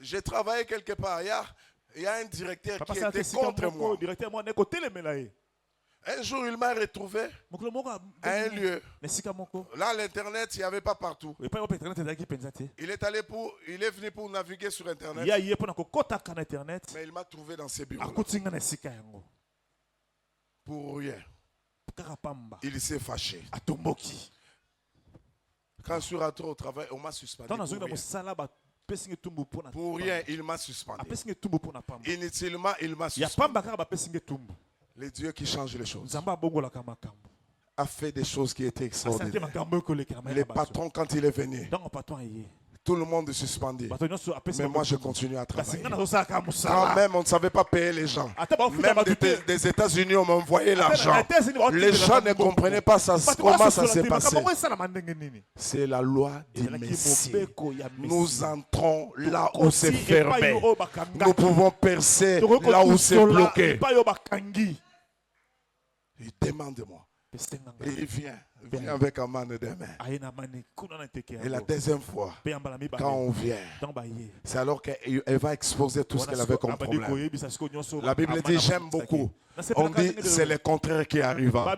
J'ai travaillé quelque part. Il y a un directeur qui était contre moi. Un jour, il m'a retrouvé à un lieu. Là, l'Internet, il n'y avait pas partout. Il est venu pour naviguer sur Internet. Mais il m'a trouvé dans ses bureaux. Pour rien. Il s'est fâché. Quand je suis rentré au travail, on m'a suspendu. Pour rien, il m'a suspendu. Inutilement, il m'a suspendu. Le Dieu qui change les choses a fait des choses qui étaient extraordinaires. Le patron, quand il est venu, tout le monde est suspendu. Mais moi, je continue à travailler. Quand même, on ne savait pas payer les gens. Même des États-Unis, on m'envoyait l'argent. Les gens ne comprenaient pas comment ça s'est passé. C'est la loi du Messie. Nous entrons là où c'est fermé. Nous pouvons percer là où c'est bloqué. Il demande de moi. Et il vient avec un man de main. Et la deuxième fois, quand on vient, c'est alors qu'elle va exposer tout ce qu'elle avait comme problème. La Bible dit, j'aime beaucoup. On dit, c'est le contraire qui arrive. Aman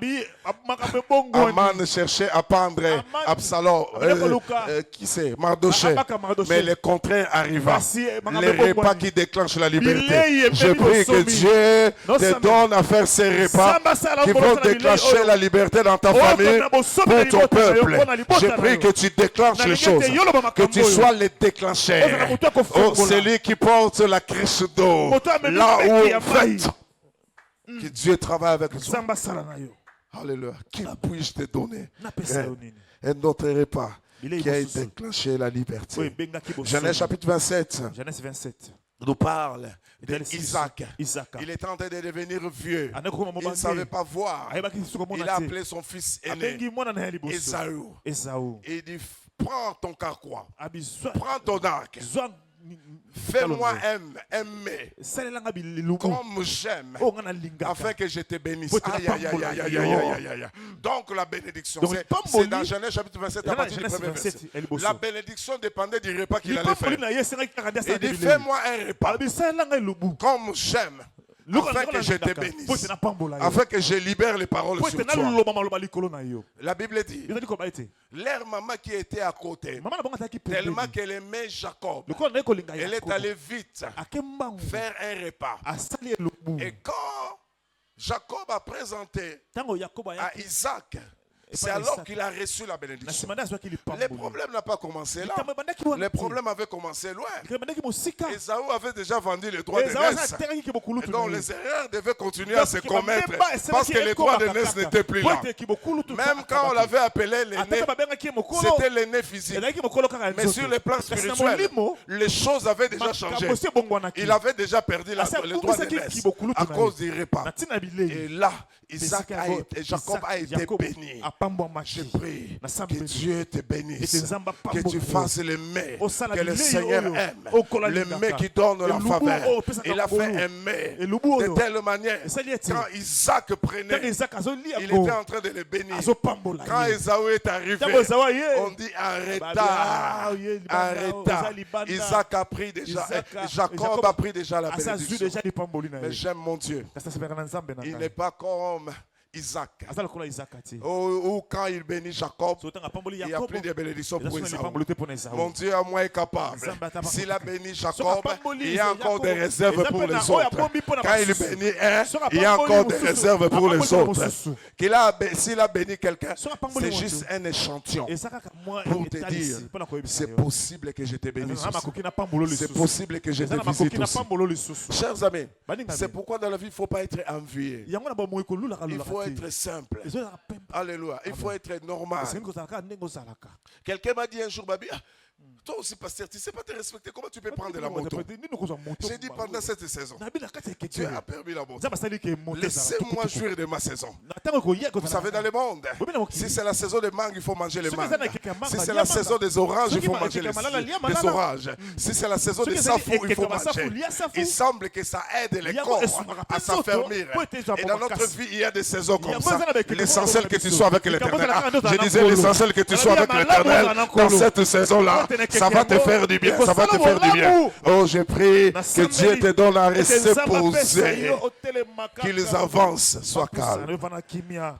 cherchait à pendre Absalom, qui c'est, Mardoché. Mais le contraire arriva. Les repas qui déclenchent la liberté. Je prie que Dieu te donne à faire ces repas qui vont déclencher la liberté dans ta famille, pour ton peuple. Je prie que tu déclenches les choses, que tu sois le déclencheur. Oh, celui qui porte la crèche d'eau, là où fait que Dieu travaille avec toi. Alléluia. Qui puis-je te donner un autre repas qui a déclenché la liberté? Genèse chapitre 27 nous parle d'Isaac. Il est en train de devenir vieux. Il ne savait pas voir. Il a appelé son fils aîné, Ésaü. Et il dit, prends ton carquois, prends ton arc. Fais-moi aimer comme j'aime, afin que je te bénisse. Donc la bénédiction, c'est dans Genèse chapitre 27 à partir du premier verset. La bénédiction dépendait du repas qu'il allait faire. Il dit, fais-moi un repas comme j'aime, afin que je te bénisse, afin que je libère les paroles sur toi. La Bible dit, leur maman qui était à côté, tellement qu'elle aimait Jacob, elle est allée vite faire un repas. Et quand Jacob a présenté à Isaac, c'est alors qu'il a reçu la bénédiction. Le problème n'a pas commencé là. Le problème avait commencé loin. Ésaü avait déjà vendu les droits de naissance. Et donc les erreurs devaient continuer à se commettre parce que les droits de naissance n'étaient plus là. Même quand on l'avait appelé l'aîné, c'était l'aîné physique. Mais sur le plan spirituel, les choses avaient déjà changé. Il avait déjà perdu les droits de naissance à cause du repas. Et là, Jacob a été béni. Je prie que Dieu te bénisse, que tu fasses le mets que le Seigneur aime, le mets qui donne la faveur. Il a fait un mets de telle manière, quand Isaac prenait, il était en train de le bénir. Quand Ésaü est arrivé, on dit arrêta. Isaac a pris déjà, Jacob a pris déjà la bénédiction. Mais j'aime mon Dieu. Il n'est pas comme Isaac. Aza lokola Isaac ati. Ou quand il bénit Jacob, So tanga pamboli il y a Jacob. plus de bénédictions pour Ezasuna Esaü. lipamboli te pona Esaü. Mon Dieu à moi est capable. S'il a béni Jacob, il y a encore des réserves pour les autres. Quand il bénit un, il y a encore des réserves pour les autres. S'il a béni quelqu'un, c'est juste un échantillon pour te dire, c'est possible que je te bénisse aussi. C'est possible que je te visite aussi. Chers amis, c'est pourquoi dans la vie, il ne faut pas être envieux. Il faut être simple. Alléluia. Il faut être normal. Quelqu'un m'a dit un jour, Babi, toi aussi, pasteur, tu ne sais pas te respecter. Comment tu peux prendre la moto? J'ai dit pendant cette saison, tu as permis la moto. Laissez-moi jouir de ma saison. Vous savez, dans le monde, si c'est la saison des mangues, il faut manger les mangues. Si c'est la saison des oranges, il faut manger les oranges. Si c'est la saison des safou, il faut manger. Il semble que ça aide les corps à s'affermir. Et dans notre vie, il y a des saisons comme ça. L'essentiel que tu sois avec l'Éternel. Je disais l'essentiel que tu sois avec l'Éternel dans cette saison-là. Ça va te faire du bien, ça va te faire du bien. Oh, je prie que Dieu te donne à rester posé, qu'ils avancent, soient calmes,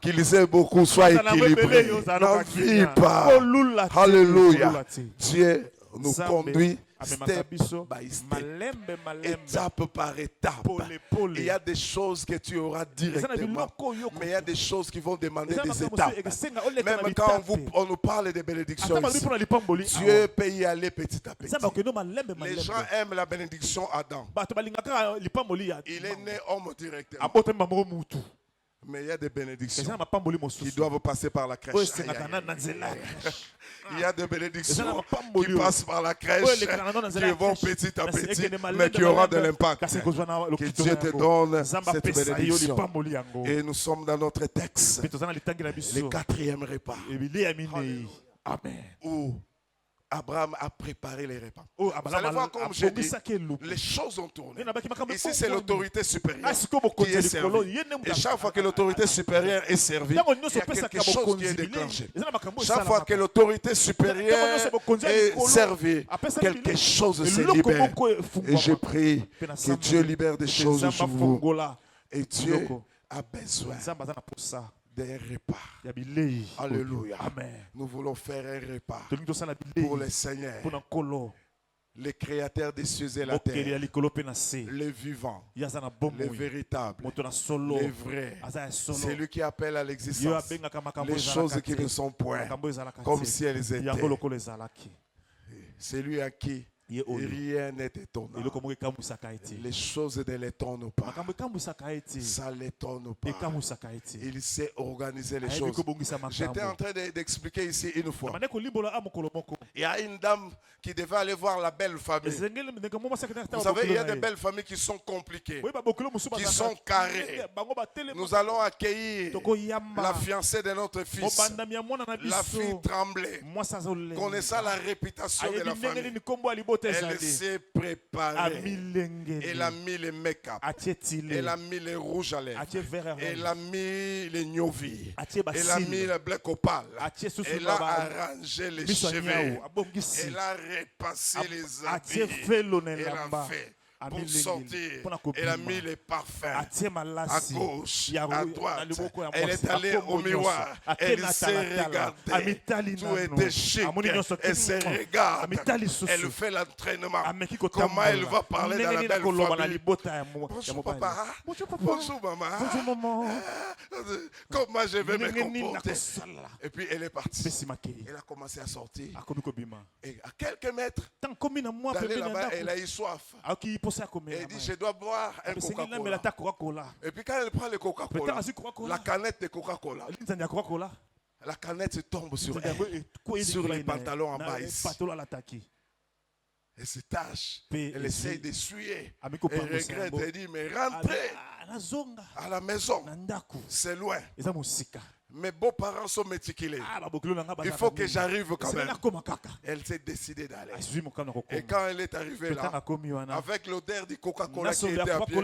qu'ils aient beaucoup, soient équilibrés. N'envie pas. Alléluia. Dieu nous conduit step by step, étape par étape. Il y a des choses que tu auras directement, mais il y a des choses qui vont demander des étapes. Même quand on nous parle de bénédictions ici, Dieu peut y aller petit à petit. Les gens aiment la bénédiction Adam. Il est né homme directement. Mais il y a des bénédictions qui doivent passer par la crèche. Il y a des bénédictions qui passent par la crèche, qui vont petit à petit, mais qui auront de l'impact. Que Dieu te donne cette bénédiction. Et nous sommes dans notre texte, le 4e repas. Amen. Où Abraham a préparé les repas. Vous allez voir, comme j'ai dit, les choses ont tourné. Ici, c'est l'autorité supérieure qui est servie. Et chaque fois que l'autorité supérieure est servie, il y a quelque chose qui est déclenché. Chaque fois que l'autorité supérieure est servie, quelque chose se libère. Et je prie que Dieu libère des choses sur vous. Et Dieu a besoin d'un repas. Alléluia. Nous voulons faire un repas pour le Seigneur, le créateur des cieux et la terre, le vivant, le véritable, le vrai. C'est lui qui appelle à l'existence les choses qui ne sont point comme si elles étaient. C'est lui à qui rien n'est étonnant. Les choses ne l'étonnent pas. Ça ne l'étonne pas. Il sait organiser les choses. J'étais en train d'expliquer ici une fois. Il y a une dame qui devait aller voir la belle famille. Vous savez, il y a des belles familles qui sont compliquées, qui sont carrées. Nous allons accueillir la fiancée de notre fils. La fille tremblait, connaissant la réputation de la famille. Elle s'est préparée. Elle a mis les make-up. Elle a mis les rouges à lèvres. Elle a mis les nyovi. Elle a mis le black opale. Elle a arrangé les cheveux. Elle a repassé les habits. Elle a fait pour sortir. Elle a mis les parfums à gauche, à droite. Elle est allée au miroir. Elle s'est regardée. Tout était chic. Elle se regarde. Elle fait l'entraînement. Comment elle va parler dans la belle famille. Bonjour papa. Bonjour maman. Bonjour maman. Comment je vais me comporter. Et puis elle est partie. Elle a commencé à sortir. Et à quelques mètres d'aller là-bas, elle a eu soif. Elle dit, je dois boire un Coca-Cola. Et puis quand elle prend le Coca-Cola, la canette de Coca-Cola, la canette tombe sur elle, sur les pantalons en bas ici. Elle se tâche, elle essaye d'essuyer. Elle regrette, elle dit, mais rentrez à la maison, c'est loin. Mes beaux-parents sont méticuleux. Il faut que j'arrive quand même. Elle s'est décidée d'aller. Et quand elle est arrivée là, avec l'odeur du Coca-Cola qui était à pied,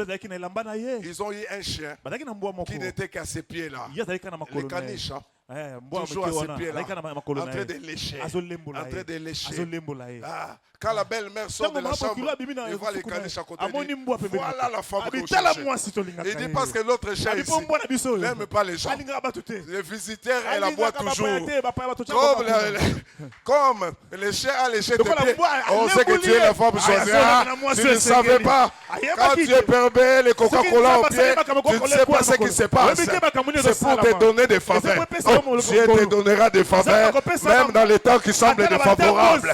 ils ont eu un chien qui n'était qu'à ses pieds là. Le caniche. Toujours à ses pieds là, en train de lécher. En train de lécher. Ah, quand la belle-mère sort de la chambre, il voit les caniches à côté. Il dit, voilà la femme que vous cherchez. Il dit parce que l'autre chat ici n'aime pas les gens. Les visiteurs, elle aboie toujours. Comme le chien a léché tes pieds, on sait que tu es la femme choisie. Tu ne savais pas. Quand tu es pervers, les Coca-Cola au pied, tu ne sais pas ce qui se passe. C'est pour te donner des faveurs. Dieu te donnera des faveurs, même dans les temps qui semblent défavorables.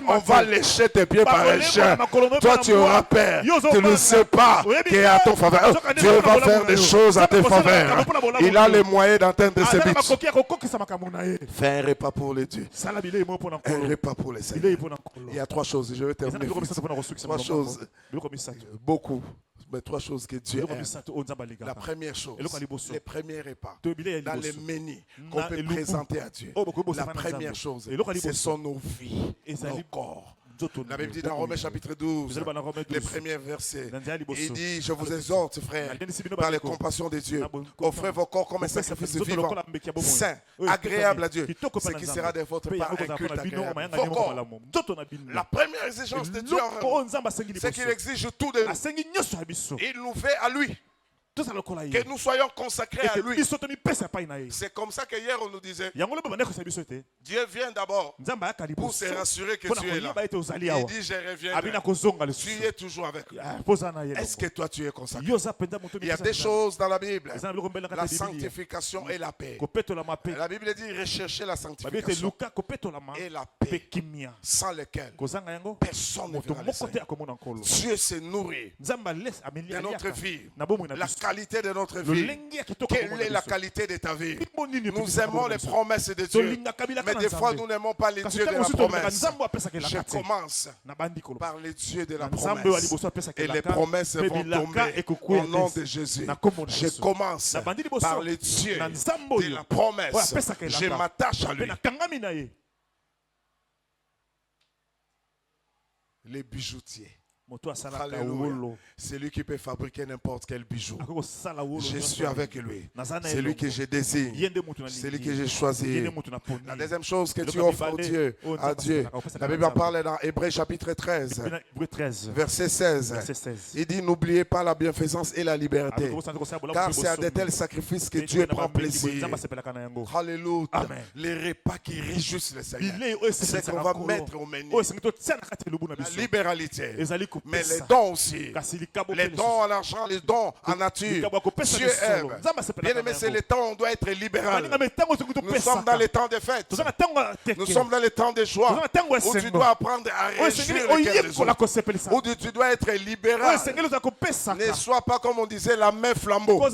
On va lécher tes pieds par un chien. Toi, tu auras peur. Tu ne sais pas qu'il est à ton faveur. Dieu va faire des choses à tes faveurs. Il a les moyens d'atteindre ses buts. Fais un repas pour les dieux. Un repas pour les seigneurs. Il y a 3 choses. Je vais terminer. 3 choses. Beaucoup. Mais 3 choses que Dieu aime. La première chose, les premiers repas, dans les menus qu'on peut présenter à Dieu. La première chose, ce sont nos vies, nos corps. La Bible dit dans Romains chapitre 12, les premiers versets, il dit, je vous exhorte, frères, par les compassions de Dieu, offrez vos corps comme un sacrifice vivant, saint, agréable à Dieu, ce qui sera de votre part un culte agréable. Vos corps. La première exigence de Dieu, c'est qu'il exige tout de nous. Il nous fait à lui. Que nous soyons consacrés à lui. C'est comme ça que hier on nous disait, Dieu vient d'abord pour se rassurer que tu es là. Il dit, je reviendrai. Tu es toujours avec lui. Est-ce que toi tu es consacré? Il y a des choses dans la Bible. La sanctification et la paix. La Bible dit, recherchez la sanctification et la paix, sans lesquelles personne ne verra le Seigneur. Dieu se nourrit de notre vie. La qualité de notre vie. Quelle est la qualité de ta vie? Nous aimons les promesses de Dieu, mais des fois nous n'aimons pas les dieux de la promesse. Je commence par les dieux de la promesse et les promesses vont tomber au nom de Jésus. Je commence par les dieux de la promesse. Je m'attache à lui. Les bijoutiers. Alléluia. C'est lui qui peut fabriquer n'importe quel bijou. Je suis avec lui. C'est lui que je désire. C'est lui que j'ai choisi. La deuxième chose que tu offres à Dieu, la Bible en parle dans Hébreux chapitre 13, verset 16. Il dit, n'oubliez pas la bienfaisance et la liberté, car c'est à de tels sacrifices que Dieu prend plaisir. Alléluia. Les repas qui réjouissent le Seigneur, c'est qu'on va mettre au menu. La libéralité. Mais les dons aussi, les dons en argent, les dons en nature, Dieu aime. Bien aimé, c'est le temps où on doit être libéral. Nous sommes dans les temps de fête. Nous sommes dans les temps de joie, où tu dois apprendre à réjouir le cœur des autres, où tu dois être libéral. Ne sois pas, comme on disait, la main flambeau.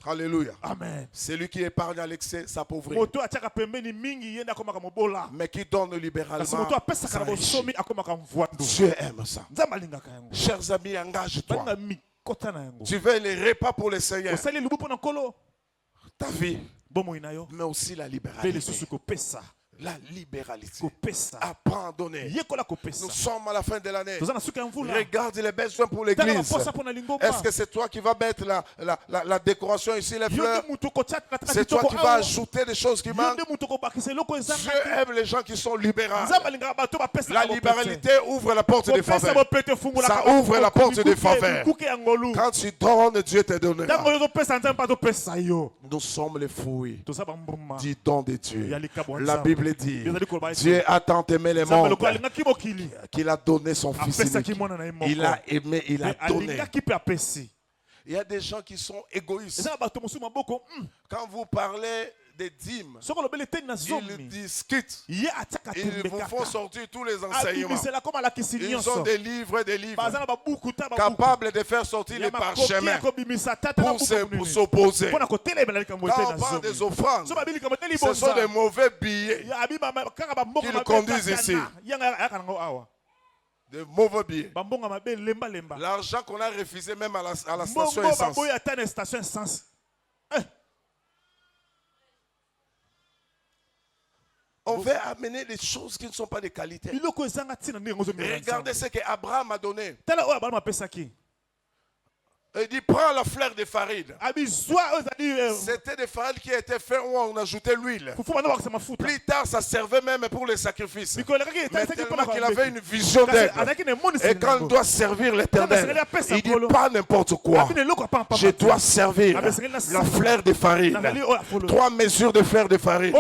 Alléluia. Amen. Celui qui épargne à l'excès s'appauvrit, mais qui donne libéralement s'enrichit. Dieu aime ça. Chers amis, engage-toi. Tu veux les repas pour le Seigneur, ta vie, mais aussi la libéralité. La libéralité. Apprends à donner. Nous sommes à la fin de l'année. Regarde les besoins pour l'église. Est-ce que c'est toi qui vas mettre la décoration ici, les fleurs? C'est toi qui vas ajouter des choses qui manquent? Dieu aime les gens qui sont libéraux. La libéralité ouvre la porte des faveurs. Ça ouvre la porte des faveurs. Quand tu donnes, Dieu te donnera. Nous sommes les fruits du don de Dieu. La Bible dit, Dieu a tant aimé le monde qu'il a donné son fils unique. Il a aimé, il a donné. Il y a des gens qui sont égoïstes. Quand vous parlez des dîmes, ils discutent. Ils vous font sortir tous les enseignements. Ils ont des livres capables de faire sortir les parchemins pour s'opposer. Quand on parle des offrandes, ce sont des mauvais billets qui nous conduisent ici. De mauvais billets. L'argent qu'on a refusé même à la station essence. On veut amener des choses qui ne sont pas de qualité. Regardez ce qu'Abraham a donné. Il dit, prends la fleur de farine. C'était des farines qui étaient faites où on ajoutait l'huile. Plus tard, ça servait même pour les sacrifices. Mais tellement qu'il avait une vision d'être. Et quand il doit servir l'Éternel, il dit pas n'importe quoi. Je dois servir la fleur de farine. 3 mesures de fleur de farine.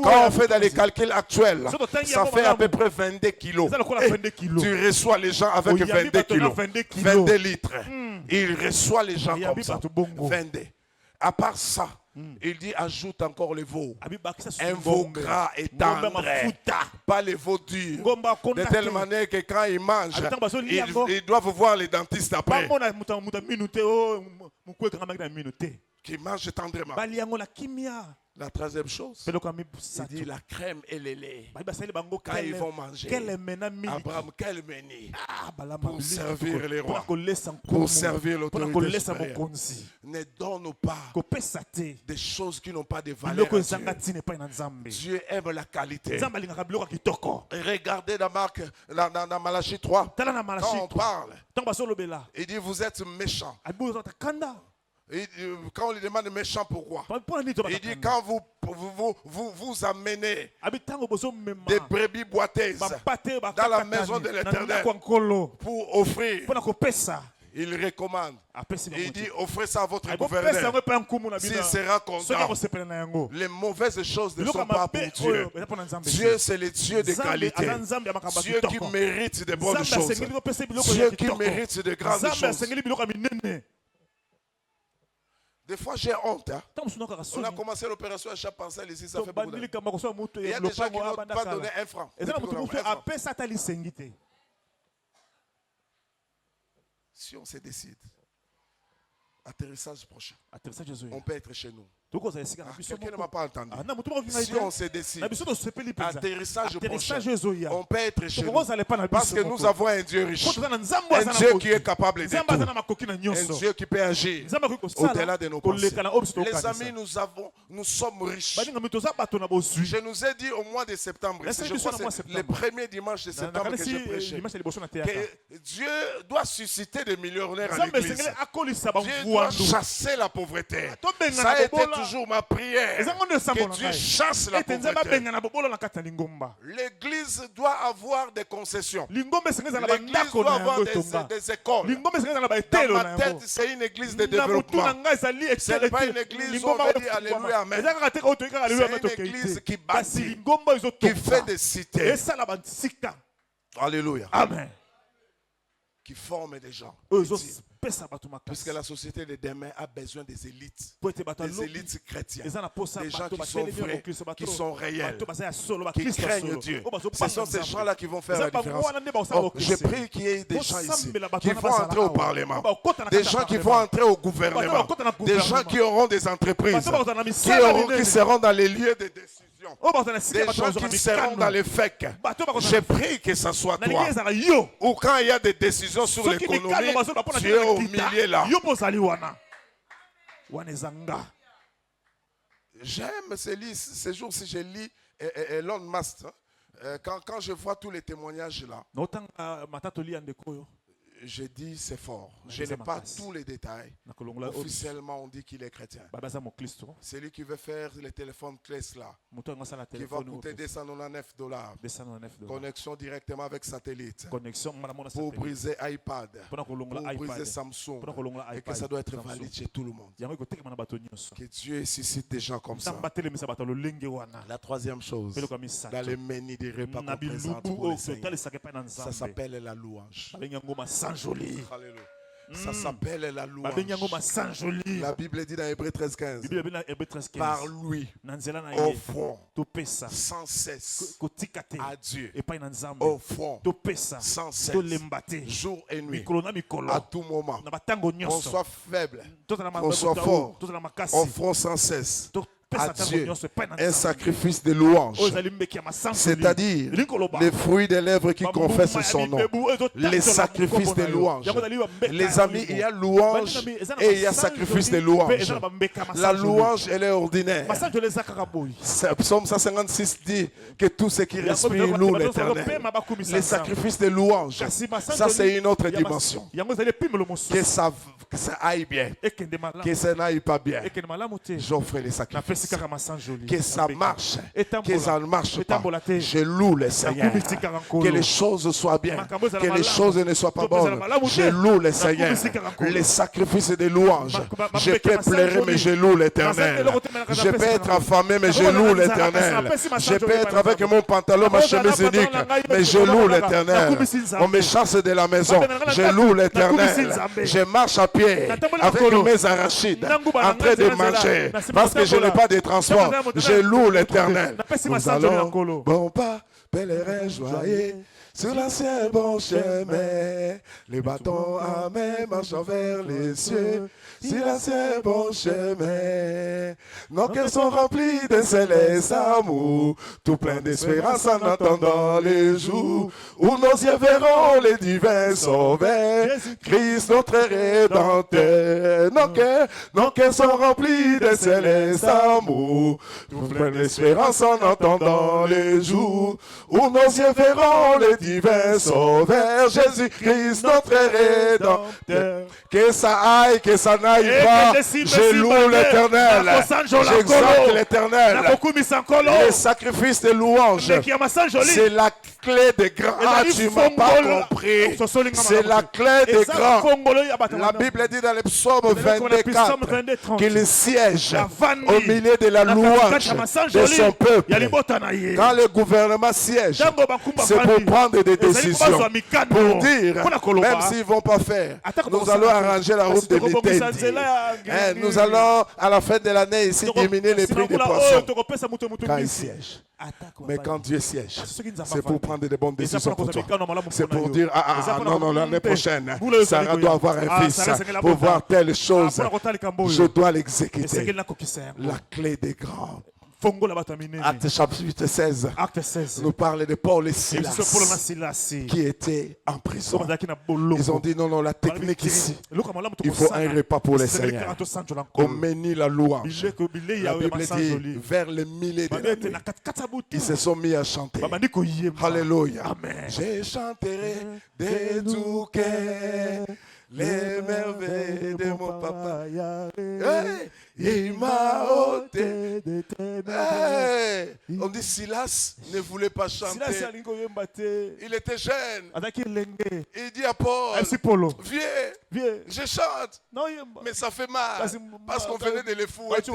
Quand on fait dans les calculs actuels, ça fait à peu près 22 kilos. Tu reçois les gens avec 22 kilos. 22 litres. Il reçoit les gens comme ça. 22. À part ça, il dit ajoute encore le veau. Un veau gras et tendre. Pas le veau dur. De telle manière que quand il mange, ils doivent voir les dentistes après. Qui mange tendrement. La troisième chose, il dit la crème et le lait. Quand ils vont manger, Abraham, quel menu pour servir les rois, pour servir l'autorité supérieure. Ne donne pas des choses qui n'ont pas de valeur. Dieu aime la qualité. Et regardez dans Malachie 3, quand on parle, il dit vous êtes méchants. Et quand on lui demande méchant, pourquoi? Il dit quand vous amenez des brebis boiteuses dans la maison de l'Éternel pour offrir, il recommande. Il dit offrez ça à votre gouverneur. S'il sera content. Les mauvaises choses ne sont pas pour Dieu. Dieu c'est le Dieu de qualité. Dieu qui mérite de bonnes choses. Dieu qui mérite de grandes choses. Des fois, j'ai honte. Hein? On a commencé l'opération à chaque pensée ici, ça fait beaucoup d'années. Il y a des gens qui n'ont pas donné 1 franc. Si on se décide, atterrissage prochain, on peut être chez nous. Quelqu'un ne m'a pas entendu. Si on se décide, atterrissage prochain, on peut être chez nous. Parce que nous avons un Dieu riche. Un Dieu qui est capable de tout. Un Dieu qui peut agir au-delà de nos pensées. Les amis, nous sommes riches. Je nous ai dit au mois de septembre, je crois que c'est le premier dimanche de septembre que j'ai prêché, que Dieu doit susciter des millionnaires à l'église. Dieu doit chasser la pauvreté. Ça a été toujours ma prière, que Dieu chasse la pauvreté. L'église doit avoir des concessions. L'église doit avoir des écoles. Dans ma tête, c'est une église de développement. Ce n'est pas une église où on va dire Alléluia, Amen. C'est une église qui bâtit, qui fait des cités. Alléluia. Amen. Qui forme des gens. Parce que la société de demain a besoin des élites chrétiennes, des gens qui sont vrais, qui sont réels, qui craignent Dieu. Ce sont ces gens-là qui vont faire la différence. Je prie qu'il y ait des gens ici qui vont entrer au Parlement, des gens qui vont entrer au gouvernement, des gens qui auront des entreprises, qui seront dans les lieux de décision. Des gens qui seront dans les FEC. Je prie que ce soit toi. Ou quand il y a des décisions sur l'économie, tu es au milieu là. J'aime ces jours-ci, je lis Elon Musk. Quand je vois tous les témoignages là, je dis c'est fort. Je n'ai pas tous les détails. Officiellement, on dit qu'il est chrétien. C'est lui qui veut faire le téléphone Tesla, qui va coûter $299. Connexion directement avec satellite. Pour briser iPad, pour briser Samsung. Et que ça doit être valide chez tout le monde. Que Dieu suscite des gens comme ça. La troisième chose, dans les menus des repas qu'on présente pour les Seigneurs, ça s'appelle la louange. Alléluia. Ça s'appelle la louange. La Bible dit dans Hébreux 13:15, par lui, offrons sans cesse à Dieu, offrons sans cesse, jour et nuit, à tout moment, qu'on soit faible, qu'on soit fort, offrons sans cesse à Dieu un sacrifice de louange, c'est-à-dire les fruits des lèvres qui confessent son nom, les sacrifices de louange. Les amis, il y a louange et il y a sacrifice de louange. La louange, elle est ordinaire. Psaume 156 dit que tout ce qui respire loue l'Éternel. Les sacrifices de louange, ça c'est une autre dimension. Que ça aille bien, que ça n'aille pas bien. J'offre les sacrifices. Que ça marche, que ça ne marche pas. Je loue le Seigneur. Que les choses soient bien, que les choses ne soient pas bonnes. Je loue le Seigneur. Les sacrifices de louange. Je peux pleurer, mais je loue l'Éternel. Je peux être affamé, mais je loue l'Éternel. Je peux être avec mon pantalon, ma chemise unique, mais je loue l'Éternel. On me chasse de la maison, je loue l'Éternel. Je marche à pied avec mes arachides en train de manger parce que je n'ai pas de transport. Je loue l'Éternel. Nous allons, bon pas, pèlerin joyeux, sur l'ancien bon chemin, les bâtons à main marchant vers les cieux, sur l'ancien bon chemin. Nos cœurs sont remplis de célestes amours, tout plein d'espérance en attendant les jours où nos yeux verront les divins sauveurs, Christ notre Rédempteur. Nos cœurs sont remplis de célestes amours, tout plein d'espérance en attendant les jours où nos yeux verront les divin sauveur, Jésus-Christ notre Rédempteur. Que ça aille, que ça n'aille pas, je loue l'Éternel, j'exalte l'Éternel. Les sacrifices de louange, c'est la clé des grands. Ah, tu m'as pas compris. C'est la clé des grands. La Bible dit dans le psaume 24 qu'il siège au milieu de la louange de son peuple. Quand le gouvernement siège, c'est pour prendre des décisions, pour dire, même s'ils ne vont pas faire, nous allons arranger la route de Mitendi. Nous allons, à la fin de l'année, ici, diminuer les prix des poissons. Quand il siège. Mais quand Dieu siège, c'est pour prendre des bonnes décisions pour toi. C'est pour dire, non, l'année prochaine, Sarah doit avoir un fils pour voir telle chose. Je dois l'exécuter. La clé des grands. Acte chapitre 16 nous parle de Paul et Silas qui étaient en prison. Ils ont dit non, la technique ici, il faut un repas pour les seigneurs. On menie la louange. La Bible dit vers le milieu de la nuit, ils se sont mis à chanter. Alléluia. Je chanterai de tout cœur les merveilles de mon papa. Hey, il m'a ôté. Hey, on dit Silas ne voulait pas chanter. Il était jeune. Il dit à Paul, viens, je chante. Mais ça fait mal parce qu'on venait de les fouetter.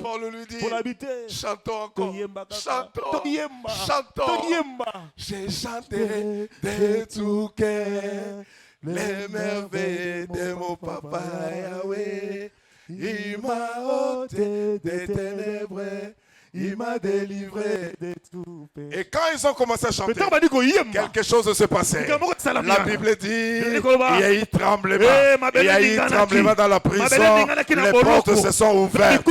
Paul lui dit, chantons encore. Chantons. Je chanterai de tout cœur les merveilles de mon papa Yahweh. Il m'a ôté des ténèbres, il m'a délivré de tout péché. Et quand ils ont commencé à chanter, quelque chose se passait. La Bible dit, il y a eu tremblement. Il y a eu tremblement dans la prison. Les portes se sont ouvertes.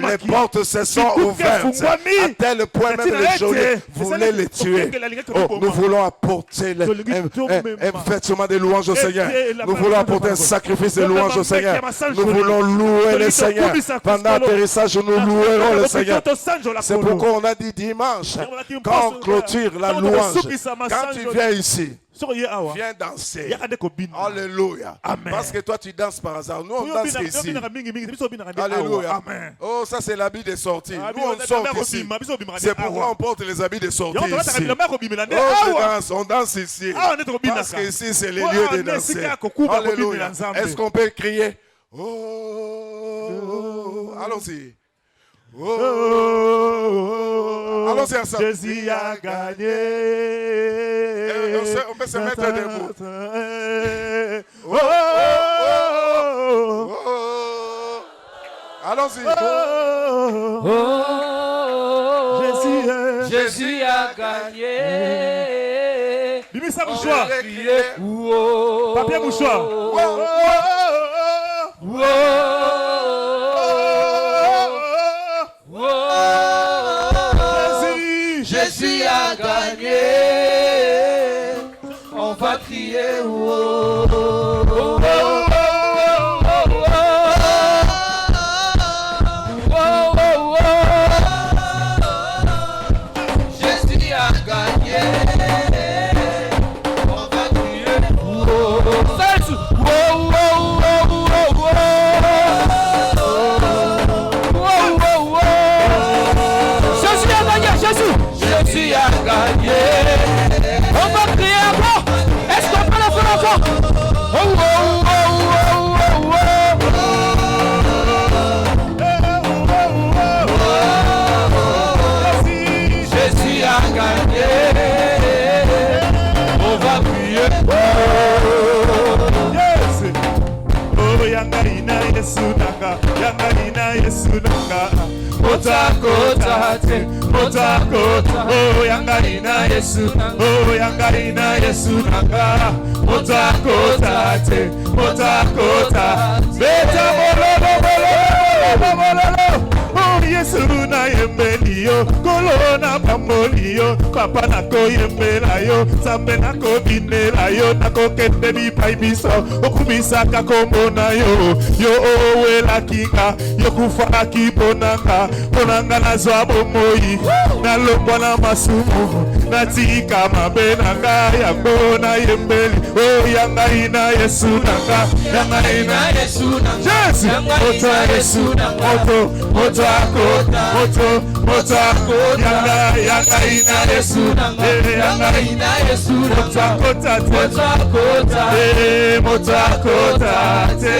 Les portes se sont ouvertes. À tel point même les geôliers voulaient les tuer. Oh, nous voulons apporter un vêtement de louange au Seigneur. Nous voulons apporter un sacrifice de louange au Seigneur. Nous voulons louer le Seigneur. Pendant l'atterrissage, nous louerons le Seigneur. C'est pourquoi on a dit dimanche, quand on clôture la louange, quand tu viens ici, viens danser. Alléluia. Amen. Parce que toi tu danses par hasard. Nous on danse ici. Alléluia. Amen. Oh, ça c'est l'habit de sortie. Nous on sort ici. C'est pourquoi on porte les habits de sortie ici. Oh, on danse ici. Parce que ici c'est le lieu de danser. Alléluia. Est-ce qu'on peut crier? Oh, allons-y. Oh, allons-y ensemble. Jésus a gagné. On peut se mettre debout. Oh, oh, oh. Allons-y. Jésus a gagné. Bimisa mouchoir. Papier mouchoir. Jésus a gagné. On va crier oh, oh, oh, oh, Jésus a gagné. On va crier oh, oh, Jésus a gagné, Jésus a gagné. On va crier encore. Est-ce qu'on peut le faire encore? Oh, oh, oh, oh, oh, oh. Jésus a gagné. On va crier. Yes. Oh, yangaina yesunanga, yangaina yesunanga. Mota te, oh yangaina yesu, oh yangaina yesunanga. Mota te, beta mololo, oh yesu na yembelio, kolona pamolio, papa na ko yembela yo, sambe na ko binela yo, na ko kende bi paibiso, okubisa ka komona yo, yo owela kinga, yo kufa kiponanga, ponanga na zwa bomoi, na lombo na masumu, na tika mabenanga, ya bona yembeli, oh yanga ina yesu nanga, yanga ina yesu nanga, yes, mota yesu nanga, moto akota, yanga ina yesu nanga, yanga ina yesu nanga, moto akota te.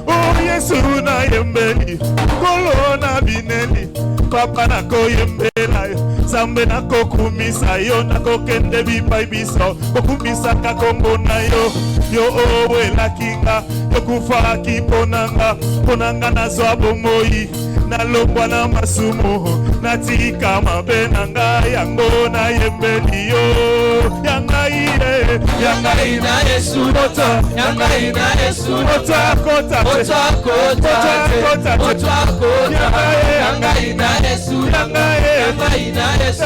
Oh yesu na yembeli, kolona bineli, papa na ko yembela yo, sambe na ko kumisa yo, na ko kende bipai biso, ko kumisa ka kombo na yo, yo owela kinga, yo kufa kiponanga, ponanga na zwa bomoi, na longwa na masumu, na tika mabenanga, yango na yembeli yo, yanga ina yesu nota, yanga ina yesu nota, akota, yanga ina yesu, yanga ina yesu,